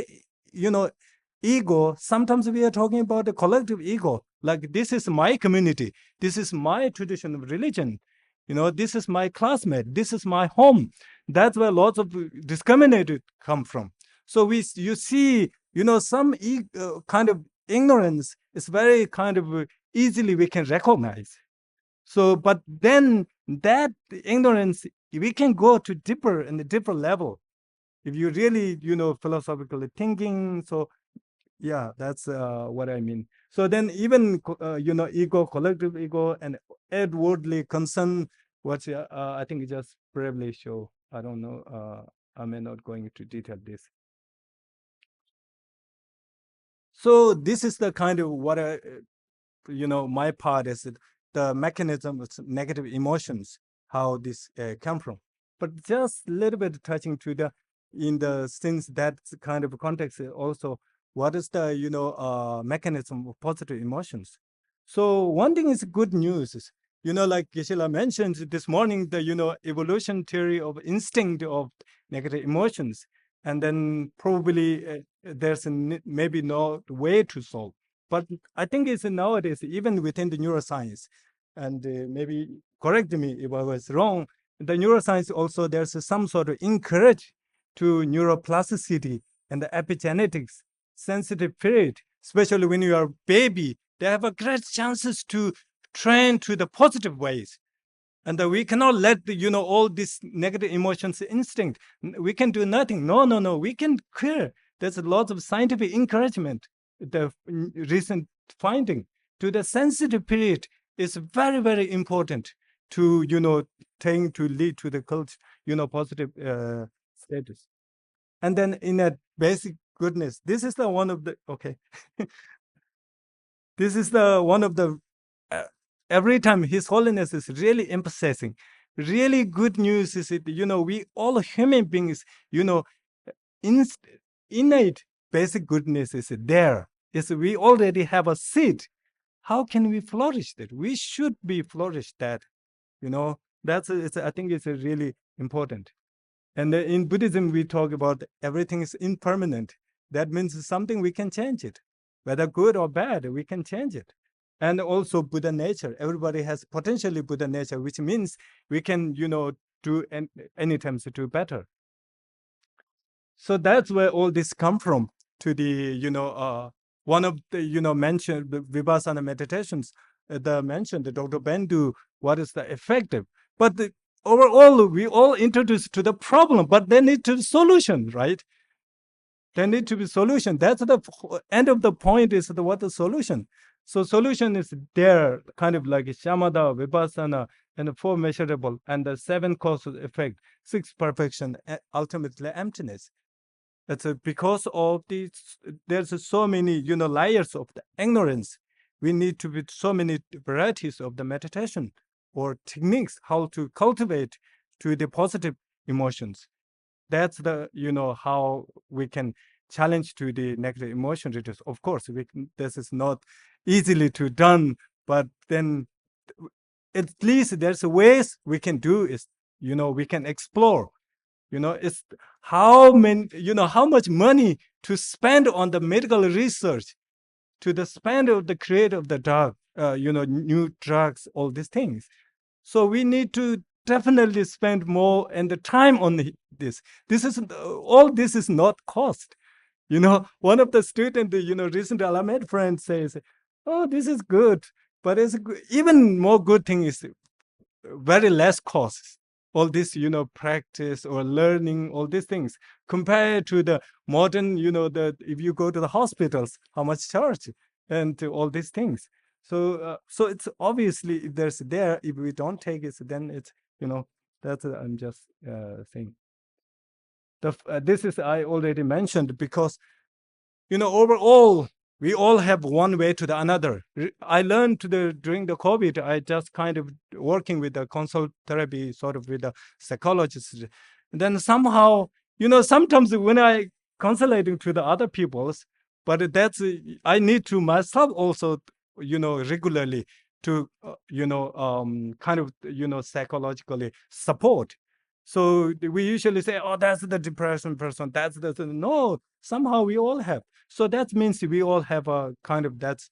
ego, sometimes we are talking about the collective ego. Like this is my community. This is my tradition of religion. This is my classmate. This is my home. That's where lots of discriminated come from. So you see, some kind of ignorance is very kind of easily we can recognize. So, but then that ignorance, we can go to deeper and a deeper level. If you really, philosophically thinking, so yeah, that's what I mean. So then even, ego, collective ego, and outwardly concern, what I think it just briefly show. I don't know, I may not going into detail this. So this is the kind of what I, my part is the mechanism of negative emotions, how this come from. But just a little bit touching to the, in the since that kind of context also, what is the, mechanism of positive emotions? So one thing is good news is, like Gisela mentioned this morning, the, evolution theory of instinct of negative emotions. And then probably there's maybe no way to solve. But I think it's nowadays, even within the neuroscience, and maybe correct me if I was wrong, the neuroscience also, there's some sort of encourage to neuroplasticity and the epigenetics, sensitive period, especially when you are a baby, they have a great chances to train to the positive ways. And we cannot let all these negative emotions instinct. We can do nothing. No. We can clear. There's a lot of scientific encouragement. The recent finding to the sensitive period is very, very important to to lead to the culture, positive status. And then in a basic goodness, this is the one of the this is the one of the every time His Holiness is really emphasizing. Really good news is it, we all human beings, innate basic goodness is there. We already have a seed. How can we flourish that? We should be flourished that. I think it's really important. And in Buddhism, we talk about everything is impermanent. That means something we can change it, whether good or bad, we can change it. And also Buddha nature. Everybody has potentially Buddha nature, which means we can, do anytime to do better. So that's where all this come from. To the, one of the, mentioned the Vipassana meditations, mentioned the Dr. Bendu, what is the effective? But overall, we all introduced to the problem, but they need to solution, right? There need to be solution. That's the end of the point is what the solution. So solution is there, kind of like shamatha, vipassana, and the 4 measurable, and the 7 causes effect, 6 perfection, ultimately emptiness. That's because of these. There's so many, layers of the ignorance. We need to be so many varieties of the meditation or techniques how to cultivate to the positive emotions. That's the how we can challenge to the negative emotion reduce. Of course, this is not easily to done, but then at least there's ways we can do is we can explore. It's how many how much money to spend on the medical research, to the spend of the create of the drug, new drugs, all these things. So we need to definitely spend more and the time on this. This is all. This is not cost. One of the student, recent Alamed friend says, "Oh, this is good, but it's even more good thing is very less costs. All this, practice or learning, all these things compared to the modern, if you go to the hospitals, how much charge and all these things." So, so it's obviously if there's there. If we don't take it, then it's that's I'm just saying. This is I already mentioned because overall we all have one way to the another. I learned during the COVID. I just kind of working with the consult therapy, sort of with the psychologists. And then somehow sometimes when I consulting to the other people's, but that's I need to myself also regularly to kind of psychologically support. So we usually say, oh, that's the depression person, that's the no, somehow we all have. So that means we all have a kind of that's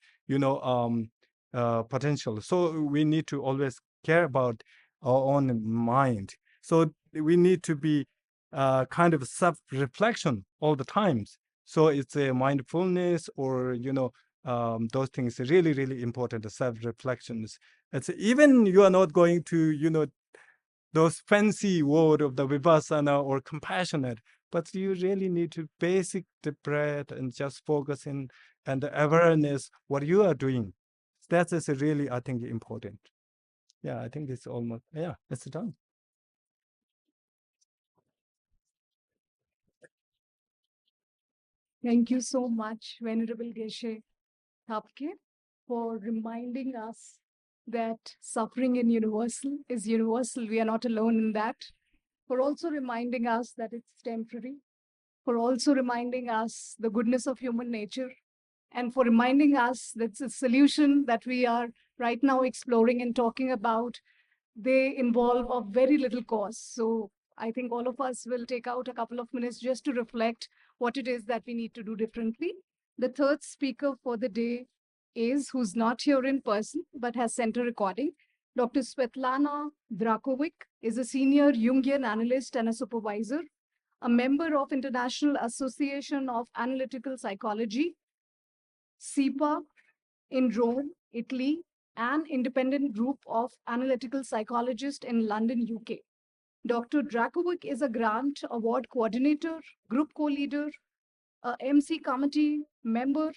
potential. So we need to always care about our own mind. So we need to be kind of self-reflection all the times. So it's a mindfulness or those things are really, really important. The self-reflections. It's even you are not going to those fancy word of the vipassana or compassionate, but you really need to basic the breath and just focus in and the awareness what you are doing. That is really, I think, important. Yeah, I think it's almost it's done. Thank you so much, Venerable Geshe Thapke, for reminding us that suffering is universal. We are not alone in that. For also reminding us that it's temporary. For also reminding us the goodness of human nature. And for reminding us that the solution that we are right now exploring and talking about, they involve of very little cost. So I think all of us will take out a couple of minutes just to reflect what it is that we need to do differently. The third speaker for the day is, who's not here in person, but has sent a recording. Dr. Svetlana Drakovic is a senior Jungian analyst and a supervisor, a member of International Association of Analytical Psychology, SIPA in Rome, Italy, an independent group of analytical psychologists in London, UK. Dr. Drakovic is a grant award coordinator, group co-leader, a MC committee member.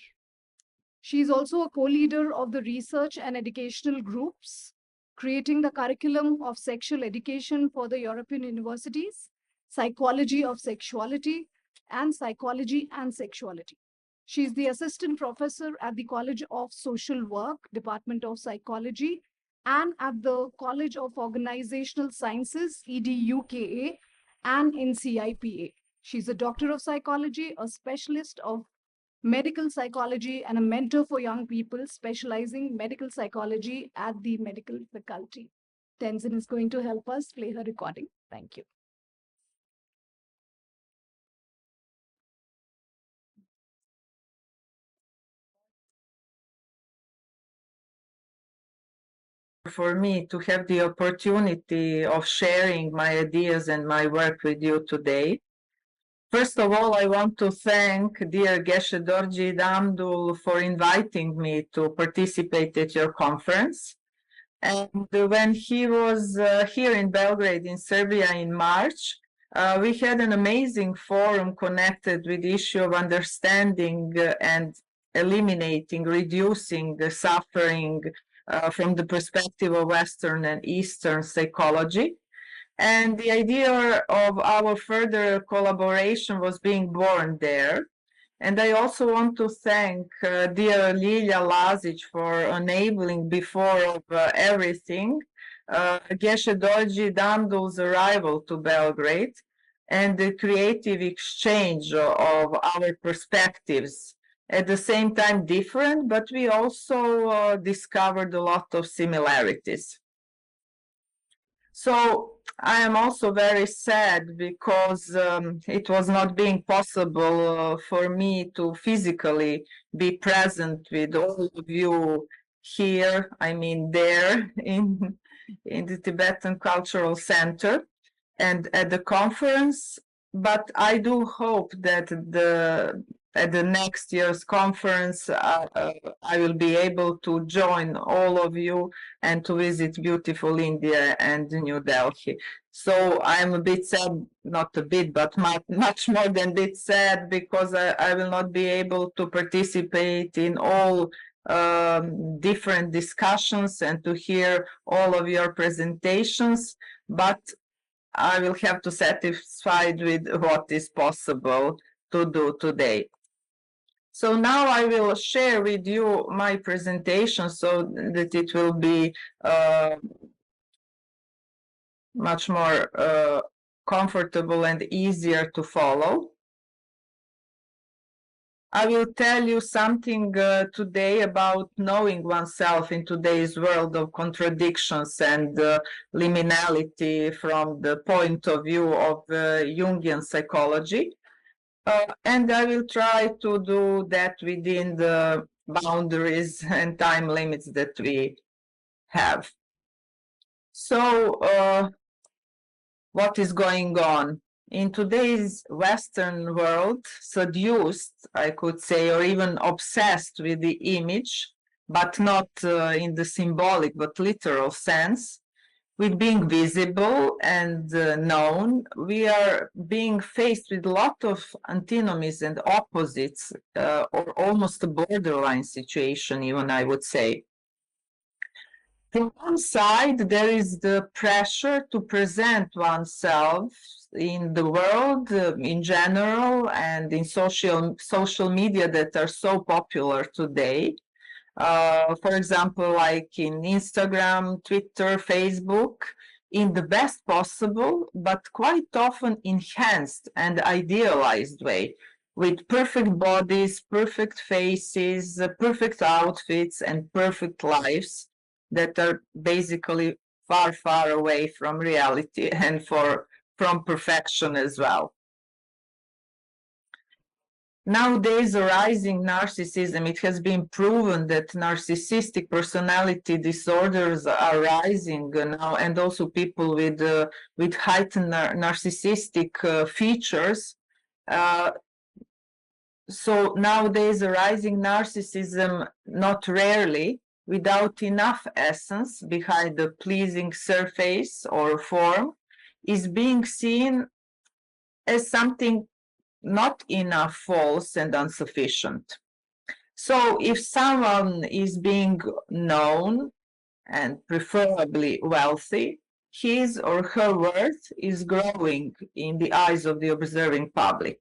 She's also a co-leader of the research and educational groups, creating the curriculum of sexual education for the European universities, psychology of sexuality, and psychology and sexuality. She's the assistant professor at the College of Social Work, Department of Psychology, and at the College of Organizational Sciences, EDUKA, and in CIPA. She's a doctor of psychology, a specialist of medical psychology, and a mentor for young people specializing medical psychology at the medical faculty. Tenzin is going to help us play her recording. Thank you. For me to have the opportunity of sharing my ideas and my work with you today. First of all, I want to thank dear Geshe Dorji Damdul for inviting me to participate at your conference. And when he was here in Belgrade in Serbia in March, we had an amazing forum connected with the issue of understanding and eliminating, reducing the suffering from the perspective of Western and Eastern psychology. And the idea of our further collaboration was being born there. And I also want to thank dear Lilia Lazic for enabling, before everything, Geshe Dorji Damdul's arrival to Belgrade and the creative exchange of our perspectives. At the same time different, but we also discovered a lot of similarities. So I am also very sad because it was not being possible for me to physically be present with all of you here, I mean there in the Tibetan Cultural Center and at the conference, but I do hope that at the next year's conference, I will be able to join all of you and to visit beautiful India and New Delhi. So I'm a bit sad, not a bit, but much more than a bit sad, because I will not be able to participate in all different discussions and to hear all of your presentations, but I will have to satisfied with what is possible to do today. So now I will share with you my presentation so that it will be much more comfortable and easier to follow. I will tell you something today about knowing oneself in today's world of contradictions and liminality from the point of view of Jungian psychology. And I will try to do that within the boundaries and time limits that we have. So, what is going on? In today's Western world, seduced, I could say, or even obsessed with the image, but not in the symbolic but literal sense, with being visible and known, we are being faced with a lot of antinomies and opposites, or almost a borderline situation, even I would say. From one side, there is the pressure to present oneself in the world in general and in social media that are so popular today. For example, like in Instagram, Twitter, Facebook, in the best possible, but quite often enhanced and idealized way, with perfect bodies, perfect faces, perfect outfits, and perfect lives that are basically far, far away from reality and from perfection as well. Nowadays, rising narcissism, it has been proven that narcissistic personality disorders are rising now, and also people with heightened narcissistic features. So nowadays, rising narcissism, not rarely, without enough essence behind the pleasing surface or form, is being seen as something not enough, false, and insufficient. So if someone is being known and preferably wealthy, his or her worth is growing in the eyes of the observing public.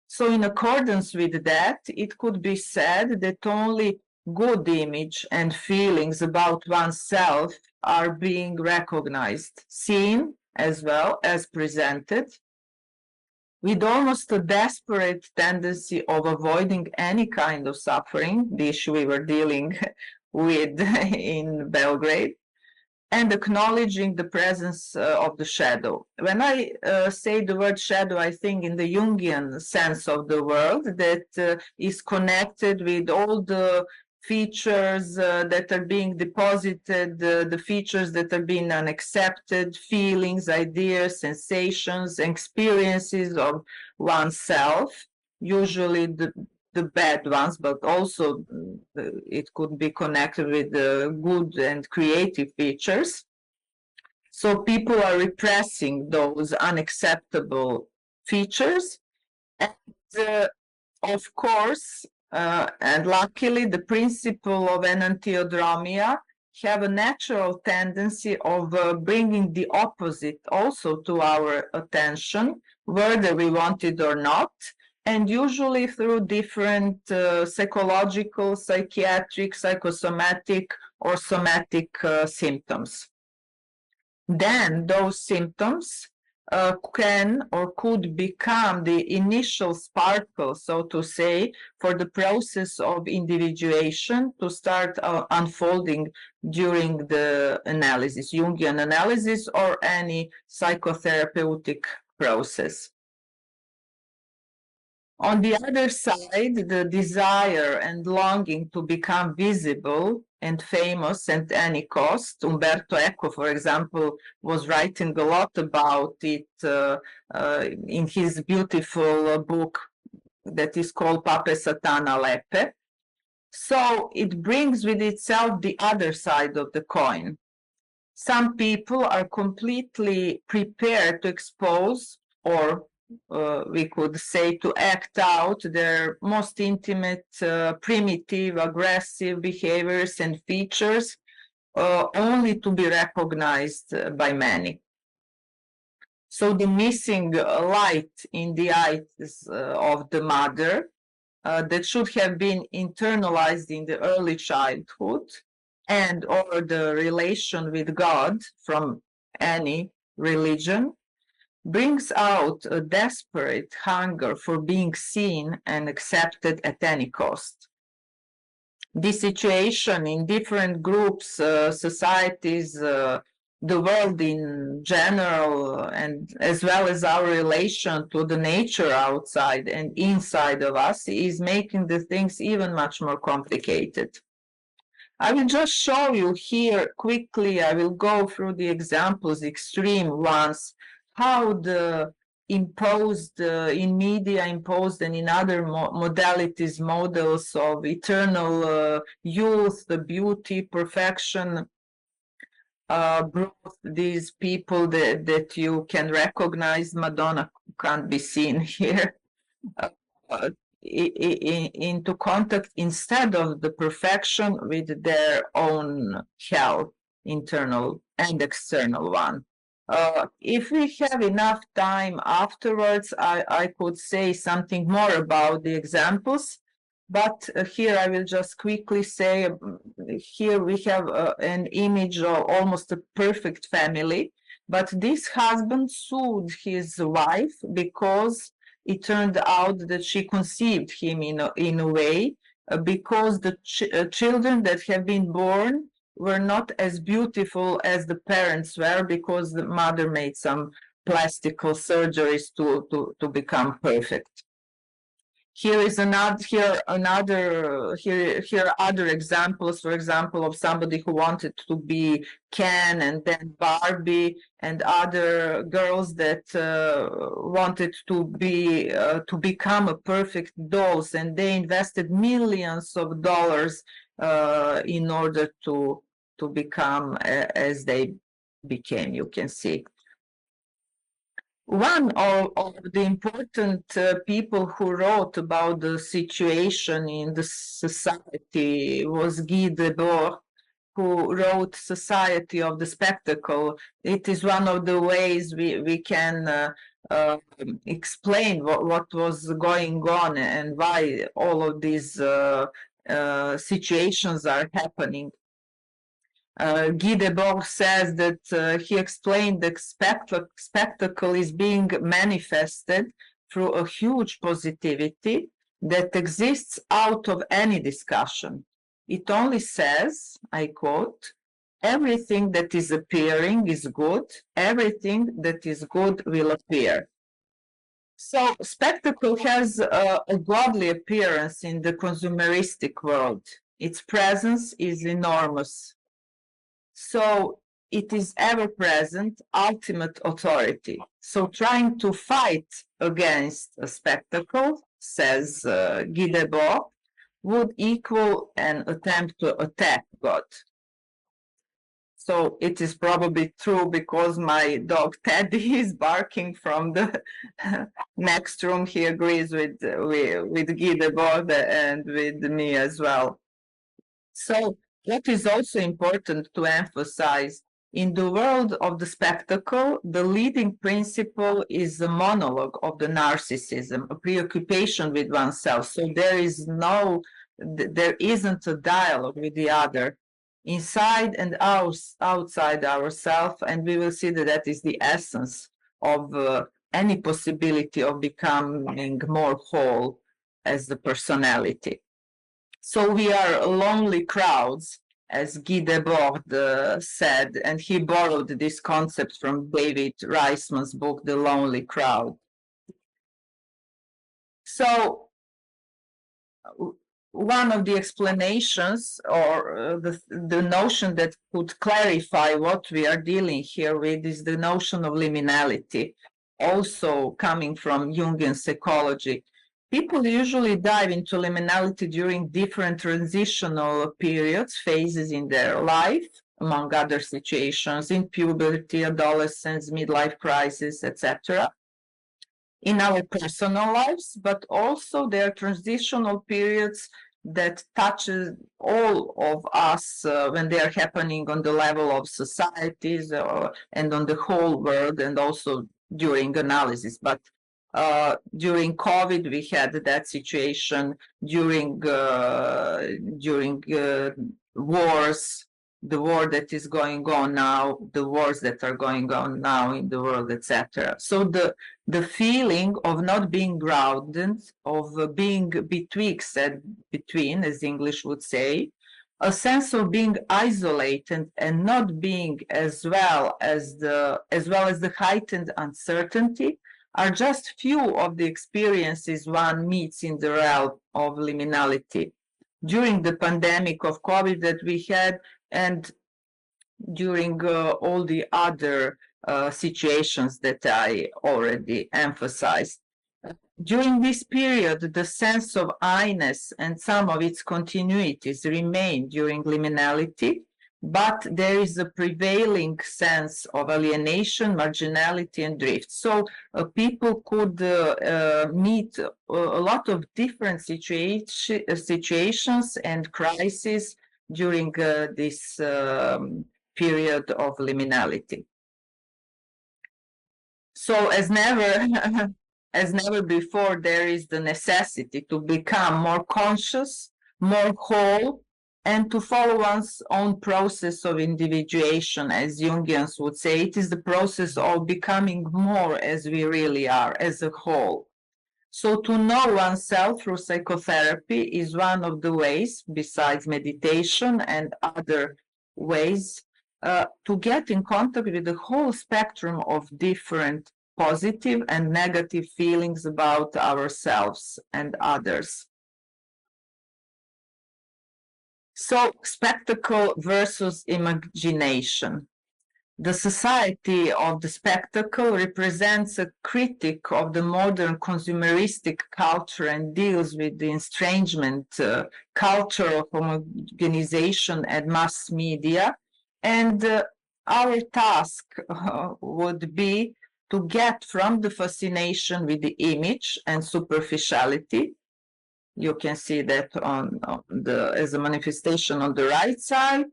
So in accordance with that, it could be said that only good image and feelings about oneself are being recognized, seen, as well as presented, with almost a desperate tendency of avoiding any kind of suffering, the issue we were dealing with in Belgrade, and acknowledging the presence of the shadow. When I say the word shadow, I think in the Jungian sense of the world that is connected with all the features that are being deposited, the features that are being unaccepted, feelings, ideas, sensations, experiences of oneself, usually the bad ones, but also it could be connected with the good and creative features. So people are repressing those unacceptable features. And of course, and luckily, the principle of enantiodromia have a natural tendency of bringing the opposite also to our attention, whether we want it or not, and usually through different psychological, psychiatric, psychosomatic, or somatic symptoms. Then those symptoms can or could become the initial sparkle, so to say, for the process of individuation to start unfolding during the analysis, Jungian analysis, or any psychotherapeutic process. On the other side, the desire and longing to become visible and famous at any cost. Umberto Eco, for example, was writing a lot about it in his beautiful book that is called Pape Satana Lepe. So it brings with itself the other side of the coin. Some people are completely prepared to expose, or we could say to act out, their most intimate, primitive, aggressive behaviors and features only to be recognized by many. So the missing light in the eyes of the mother that should have been internalized in the early childhood, and or the relation with God from any religion, brings out a desperate hunger for being seen and accepted at any cost. This situation in different groups, societies, the world in general, and as well as our relation to the nature outside and inside of us, is making the things even much more complicated. I will just show you here quickly, I will go through the examples, extreme ones, how the imposed in media, imposed and in other modalities, models of eternal youth, the beauty, perfection, growth, these people that you can recognize. Madonna can't be seen here. Into contact instead of the perfection with their own hell, internal and external one. If we have enough time afterwards, I could say something more about the examples, but here I will just quickly say, here we have an image of almost a perfect family, but this husband sued his wife because it turned out that she conceived him in a way because the children that have been born were not as beautiful as the parents were, because the mother made some plastical surgeries to become perfect. Here is here are other examples, for example, of somebody who wanted to be Ken and then Barbie, and other girls that wanted to become a perfect dolls, and they invested millions of dollars in order to become as they became, you can see. One of the important people who wrote about the situation in the society was Guy Debord, who wrote Society of the Spectacle. It is one of the ways we can explain what was going on and why all of these situations are happening. Guy Debord says that he explained the spectacle is being manifested through a huge positivity that exists out of any discussion. It only says, I quote, "Everything that is appearing is good, everything that is good will appear." So spectacle has a godly appearance in the consumeristic world. Its presence is enormous. So it is ever-present, ultimate authority. So trying to fight against a spectacle, says Guy Debord, would equal an attempt to attack God. So it is probably true because my dog Teddy is barking from the next room. He agrees with Guy Debord and with me as well. So what is also important to emphasize, in the world of the spectacle, the leading principle is the monologue of the narcissism, a preoccupation with oneself. So there isn't a dialogue with the other, inside and outside ourselves, and we will see that that is the essence of any possibility of becoming more whole as the personality. So we are lonely crowds, as Guy Debord said, and he borrowed this concept from David Reisman's book, The Lonely Crowd. So one of the explanations or the notion that could clarify what we are dealing here with is the notion of liminality, also coming from Jungian psychology. People usually dive into liminality during different transitional periods, phases in their life, among other situations, in puberty, adolescence, midlife crisis, etc. In our personal lives, but also there are transitional periods that touches all of us when they are happening on the level of societies and on the whole world, and also during analysis. But during COVID, we had that situation. During wars, the war that is going on now, the wars that are going on now in the world, etc. So the feeling of not being grounded, of being betwixt and between, as English would say, a sense of being isolated and not being as well as the heightened uncertainty are just few of the experiences one meets in the realm of liminality. During the pandemic of COVID that we had, and during all the other situations that I already emphasized. During this period, the sense of I-ness and some of its continuities remain during liminality, but there is a prevailing sense of alienation, marginality, and drift. So people could meet a lot of different situations and crises during this period of liminality. So as never before, there is the necessity to become more conscious, more whole, and to follow one's own process of individuation, as Jungians would say. It is the process of becoming more as we really are, as a whole. So to know oneself through psychotherapy is one of the ways, besides meditation and other ways, to get in contact with the whole spectrum of different positive and negative feelings about ourselves and others. So, spectacle versus imagination. The society of the spectacle represents a critique of the modern consumeristic culture and deals with the estrangement culture of homogenization and mass media. And our task would be to get from the fascination with the image and superficiality. You can see that as a manifestation on the right side,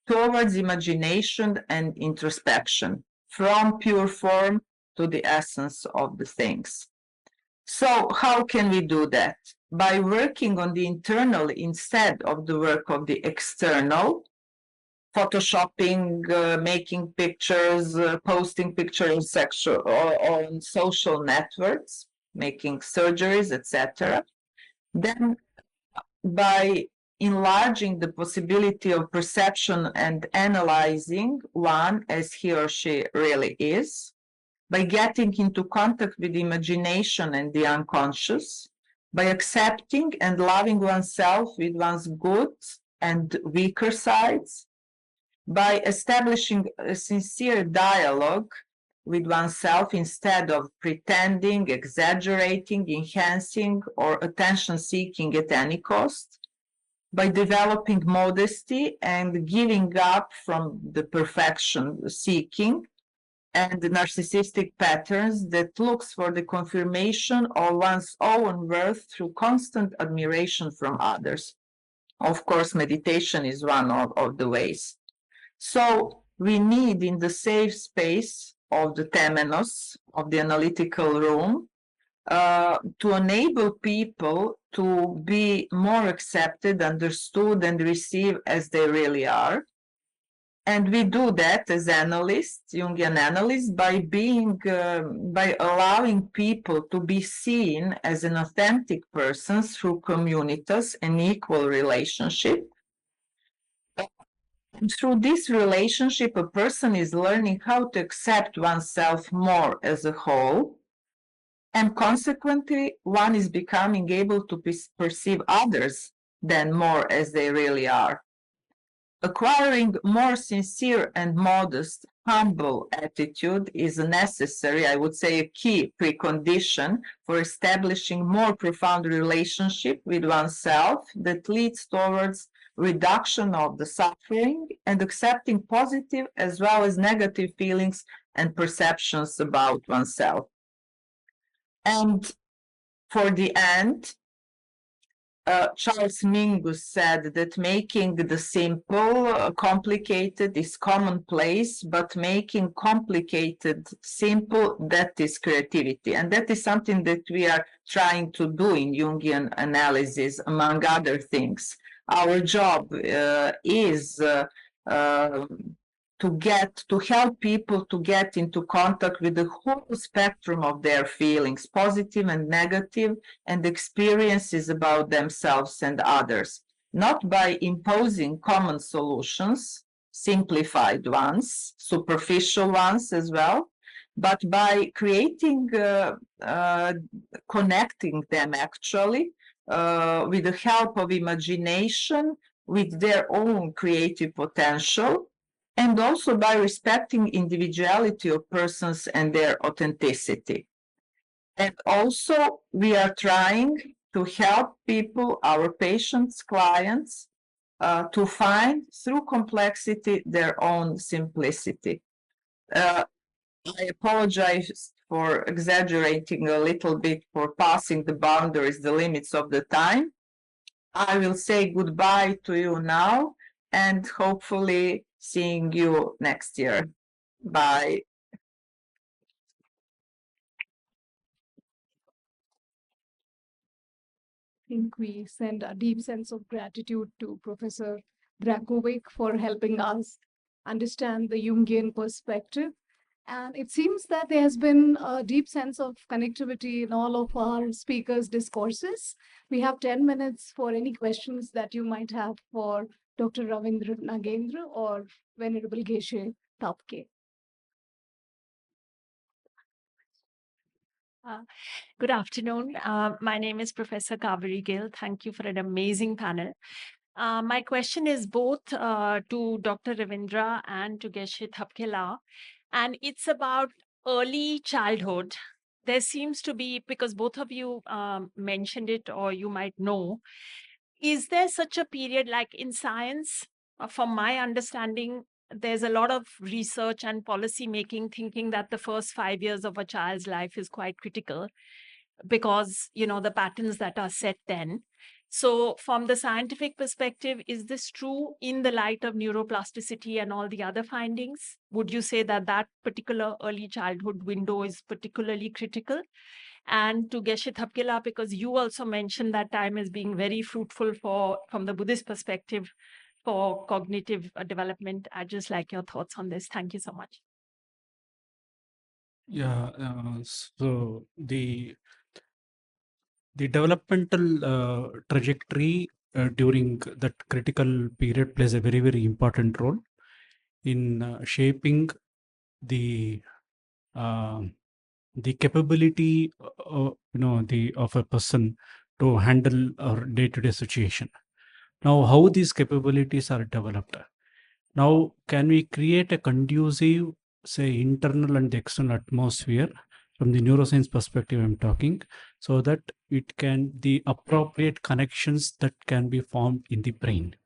towards imagination and introspection, from pure form to the essence of the things. So how can we do that? By working on the internal instead of the work of the external, photoshopping, making pictures, posting pictures on social networks, making surgeries, etc. Then by enlarging the possibility of perception and analyzing one as he or she really is, by getting into contact with imagination and the unconscious, by accepting and loving oneself with one's good and weaker sides, by establishing a sincere dialogue with oneself instead of pretending, exaggerating, enhancing, or attention-seeking at any cost, by developing modesty and giving up from the perfection-seeking and the narcissistic patterns that looks for the confirmation of one's own worth through constant admiration from others. Of course, meditation is one of the ways. So we need in the safe space of the temenos, of the analytical room, to enable people to be more accepted, understood, and received as they really are. And we do that as analysts, Jungian analysts, by allowing people to be seen as an authentic person through communitas and equal relationship. Through this relationship, a person is learning how to accept oneself more as a whole, and consequently, one is becoming able to perceive others then more as they really are. Acquiring more sincere and modest, humble attitude is a necessary, I would say, a key precondition for establishing more profound relationship with oneself that leads towards reduction of the suffering and accepting positive as well as negative feelings and perceptions about oneself. And for the end, Charles Mingus said that making the simple complicated is commonplace, but making complicated simple, that is creativity. And that is something that we are trying to do in Jungian analysis, among other things. Our job is to help people to get into contact with the whole spectrum of their feelings, positive and negative, and experiences about themselves and others, not by imposing common solutions, simplified ones, superficial ones as well, but by creating, connecting them actually with the help of imagination, with their own creative potential, and also by respecting individuality of persons and their authenticity. And also, we are trying to help people, our patients, clients, to find through complexity their own simplicity. I apologize for exaggerating a little bit, for passing the boundaries, the limits of the time. I will say goodbye to you now, and hopefully seeing you next year. Bye. I think we send a deep sense of gratitude to Professor Drakovic for helping us understand the Jungian perspective. And it seems that there has been a deep sense of connectivity in all of our speakers' discourses. We have 10 minutes for any questions that you might have for Dr. Ravindra Nagendra or Venerable Geshe Tapke. Uh, Good afternoon. My name is Professor Kaveri Gill. Thank you for an amazing panel. My question is both to Dr. Ravindra and to Geshe Thapkela, and it's about early childhood. There seems to be, because both of you mentioned it or you might know, is there such a period like in science? From my understanding, there's a lot of research and policy making thinking that the first 5 years of a child's life is quite critical because the patterns that are set then. So from the scientific perspective, is this true in the light of neuroplasticity and all the other findings? Would you say that that particular early childhood window is particularly critical? And to Geshe Thapkela, because you also mentioned that time as being very fruitful from the Buddhist perspective for cognitive development. I'd just like your thoughts on this. Thank you so much. Yeah, so the developmental trajectory during that critical period plays a very, very important role in shaping the uh, the capability of a person to handle our day-to-day situation. Now, how these capabilities are developed? Now, can we create a conducive, say, internal and external atmosphere from the neuroscience perspective I'm talking, so that the appropriate connections that can be formed in the brain.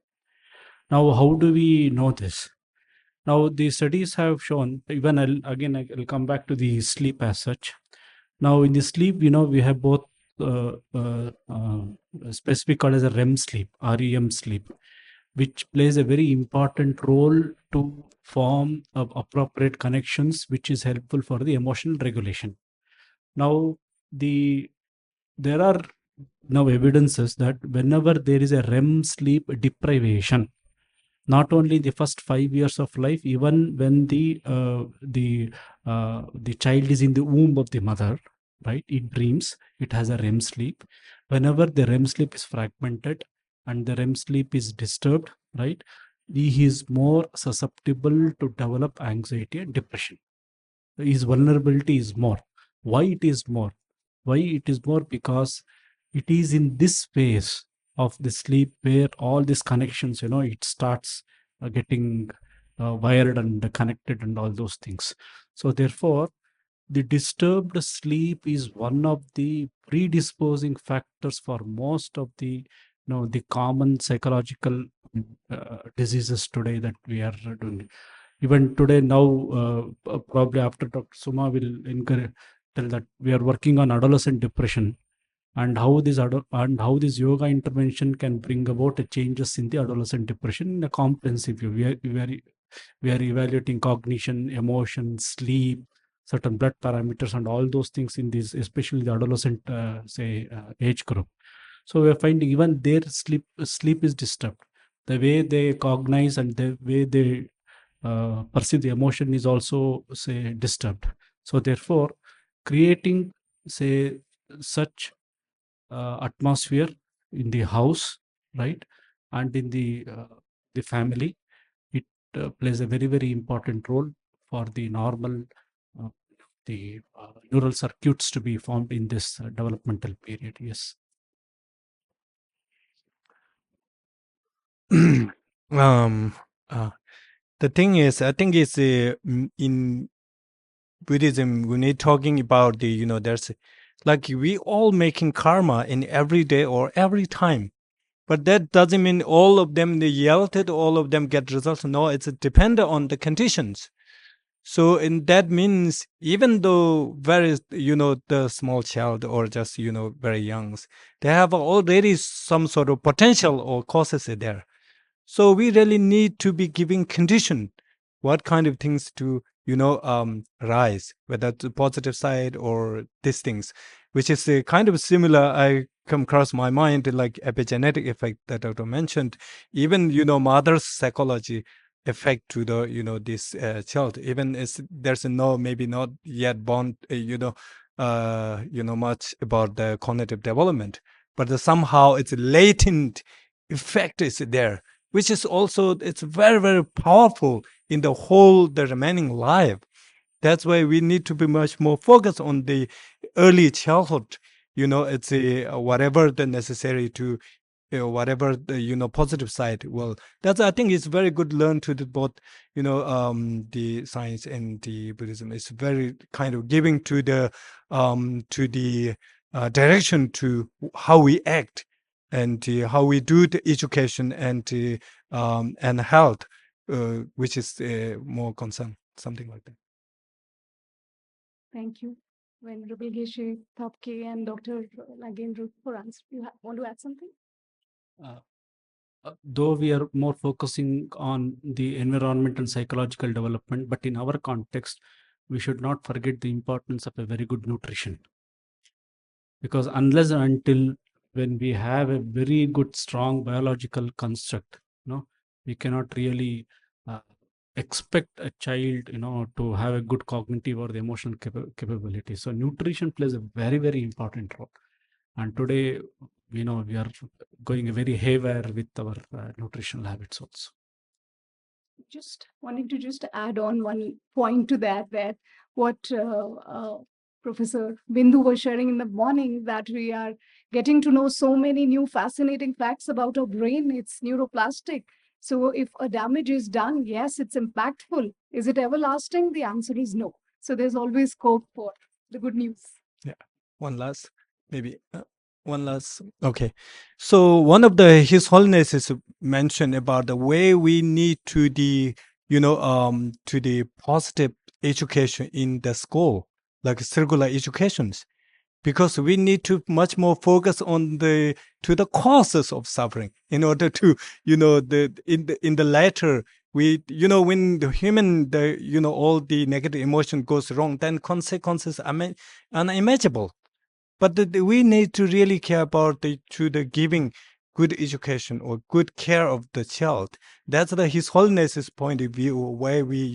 Now, how do we know this? Now, the studies have shown, even I'll come back to the sleep as such. Now, in the sleep, we have both specific called as a REM sleep, REM sleep, which plays a very important role to form appropriate connections, which is helpful for the emotional regulation. Now, there are now evidences that whenever there is a REM sleep deprivation, not only the first 5 years of life, even when the child is in the womb of the mother, right? It dreams, it has a REM sleep. Whenever the REM sleep is fragmented and the REM sleep is disturbed, right? He is more susceptible to develop anxiety and depression. His vulnerability is more. Why it is more? Why it is more? Because it is in this phase of the sleep where all these connections, it starts getting wired and connected and all those things. So therefore, the disturbed sleep is one of the predisposing factors for most of the the common psychological diseases today that we are doing. Even today now, probably after Dr. Suma will tell that we are working on adolescent depression and how this yoga intervention can bring about a changes in the adolescent depression in a comprehensive view. We are evaluating cognition, emotion, sleep, certain blood parameters, and all those things in this, especially the adolescent age group. So we are finding even their sleep is disturbed. The way they cognize and the way they perceive the emotion is also say disturbed. So therefore, creating say such atmosphere in the house, right, and in the family, it plays a very, very important role for the normal uh, neural circuits to be formed in this developmental period. Yes. The thing is, I think it's in Buddhism when we're talking about the there's like we all making karma in every day or every time, but that doesn't mean all of them they yield it, all of them get results. No, it's dependent on the conditions. So and that means even though very the small child or just very young, they have already some sort of potential or causes there. So we really need to be giving condition what kind of things to rise, whether the positive side or these things, which is kind of similar. I come across my mind like epigenetic effect that Dr. mentioned. Even mother's psychology effect to the this child. Even is there's no maybe not yet born much about the cognitive development, but somehow it's latent effect is there, which is also it's very, very powerful in the remaining life. That's why we need to be much more focused on the early childhood, it's whatever the necessary to whatever the positive side. Well, that's, I think it's very good learn to the both the science and the Buddhism. It's very kind of giving to the direction to how we act and how we do the education and health, which is more concern, something like that. Thank you, Venerable Geshe Thapke and Dr. Nagendra, for answer. You want to add something? Though we are more focusing on the environment and psychological development, but in our context, we should not forget the importance of a very good nutrition. Because unless and until when we have a very good, strong biological construct, we cannot really expect a child, to have a good cognitive or the emotional capability. So nutrition plays a very, very important role. And today, we are going very haywire with our nutritional habits also. Just wanting to just add on one point to that what Professor Bindu was sharing in the morning, that we are getting to know so many new fascinating facts about our brain. It's neuroplastic. So if a damage is done, yes, it's impactful. Is it everlasting? The answer is no. So there's always scope for the good news. Yeah. One last, maybe one last. Okay. So one of His Holiness is mentioned about the way we need to the positive education in the school, like circular educations, because we need to much more focus on the causes of suffering in order to in the latter, we when the human all the negative emotion goes wrong, then consequences are unimaginable. But we need to really care about the giving good education or good care of the child. That's His Holiness's point of view, where we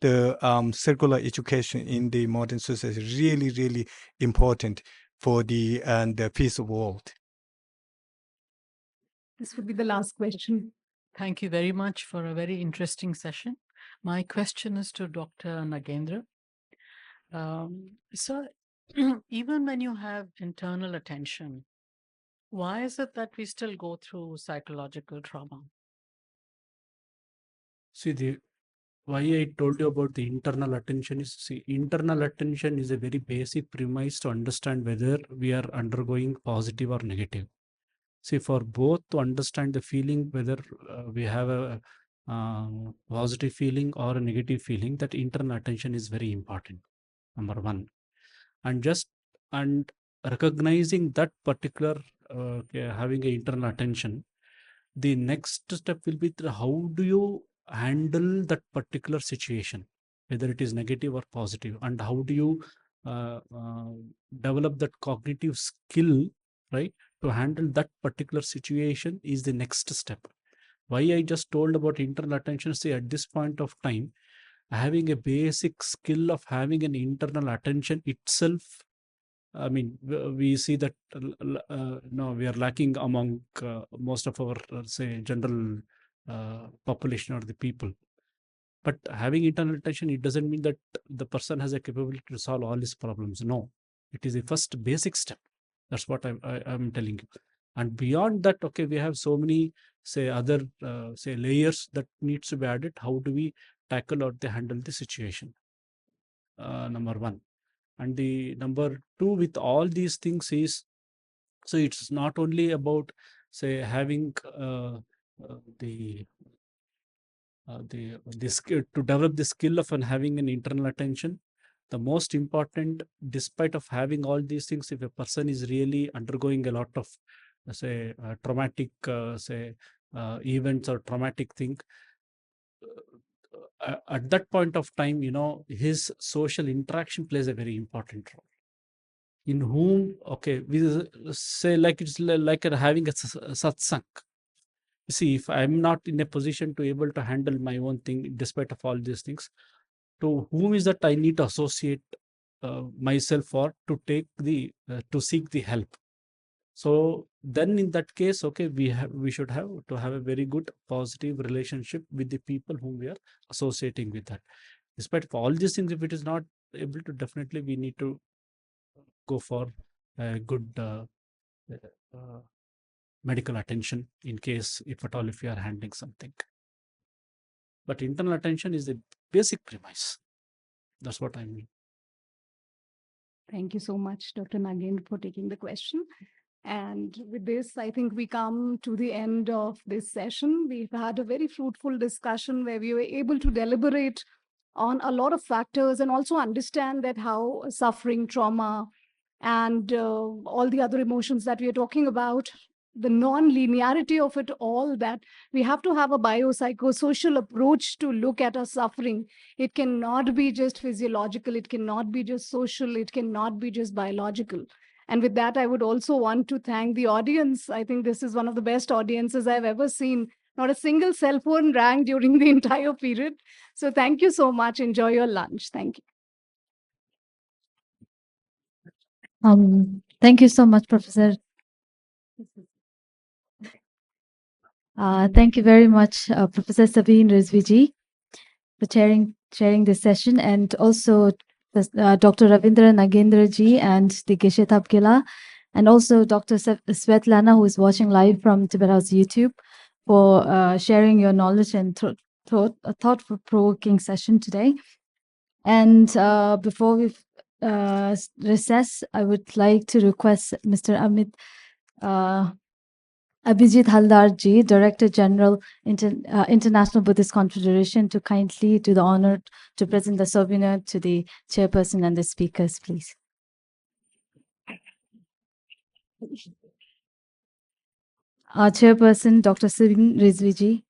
the circular education in the modern society is really, really important for the peace of the world. This would be the last question. Thank you very much for a very interesting session. My question is to Dr. Nagendra. So, even when you have internal attention, why is it that we still go through psychological trauma? See, why I told you about the internal attention is, internal attention is a very basic premise to understand whether we are undergoing positive or negative. See, for both to understand the feeling, whether we have a positive feeling or a negative feeling, that internal attention is very important, number one. And recognizing that particular having an internal attention, the next step will be how do you handle that particular situation, whether it is negative or positive, and how do you develop that cognitive skill, right, to handle that particular situation is the next step. Why I just told about internal attention, say at this point of time, having a basic skill of having an internal attention itself, I mean, we see that no, we are lacking among most of our, say, general population or the people. But having internal attention, it doesn't mean that the person has a capability to solve all his problems. No, it is the first basic step. That's what I'm telling you. And beyond that, okay, we have so many, say, other, say, layers that needs to be added. How do we tackle or handle the situation? Number one. And the number two with all these things is, so it's not only about, say, having the skill to develop the skill of and having an internal attention. The most important, despite of having all these things, if a person is really undergoing a lot of, say, traumatic, say, events or traumatic thing, at that point of time, his social interaction plays a very important role. In whom, okay, we say like it's like having a satsang. See, if I'm not in a position to able to handle my own thing, despite of all these things, to whom is that I need to associate myself for to take the to seek the help. So then in that case, okay, we should have to have a very good positive relationship with the people whom we are associating with that. Despite of all these things, if it is not able to, definitely we need to go for good medical attention in case, if at all, if you are handling something. But internal attention is the basic premise. That's what I mean. Thank you so much, Dr. Nagendra, for taking the question. And with this, I think we come to the end of this session. We've had a very fruitful discussion where we were able to deliberate on a lot of factors and also understand that how suffering, trauma, and all the other emotions that we are talking about, the non-linearity of it all, that we have to have a biopsychosocial approach to look at our suffering. It cannot be just physiological, it cannot be just social, it cannot be just biological. And with that, I would also want to thank the audience. I think this is one of the best audiences I've ever seen. Not a single cell phone rang during the entire period. So thank you so much. Enjoy your lunch. Thank you. Thank you so much, Professor. Thank you very much, Professor Sabine Rizviji, for chairing this session, and also Dr. Ravindra Nagendra ji and the Geshe Thapkela, and also Dr. Svetlana, who is watching live from Tibet House YouTube, for sharing your knowledge and thought-provoking session today. And before we recess, I would like to request Mr. Abhijit Haldarji, Director General, International Buddhist Confederation, to kindly do the honor to present the souvenir to the chairperson and the speakers, please. Our chairperson, Dr. Sabine Rizviji.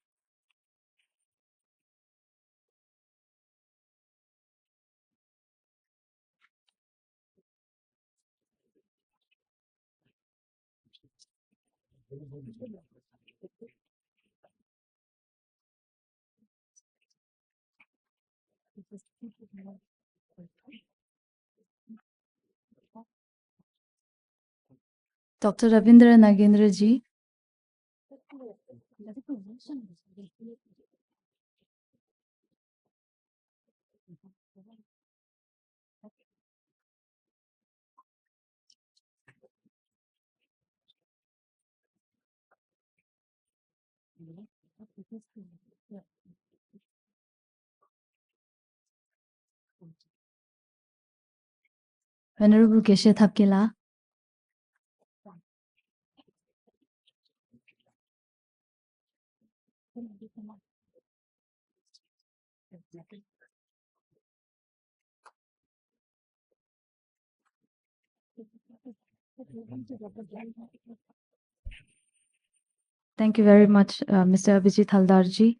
Dr. Ravindra Nagendra ji. Venerable Geshe Thapkela. Thank you very much, Mr. Abhijit Haldarji.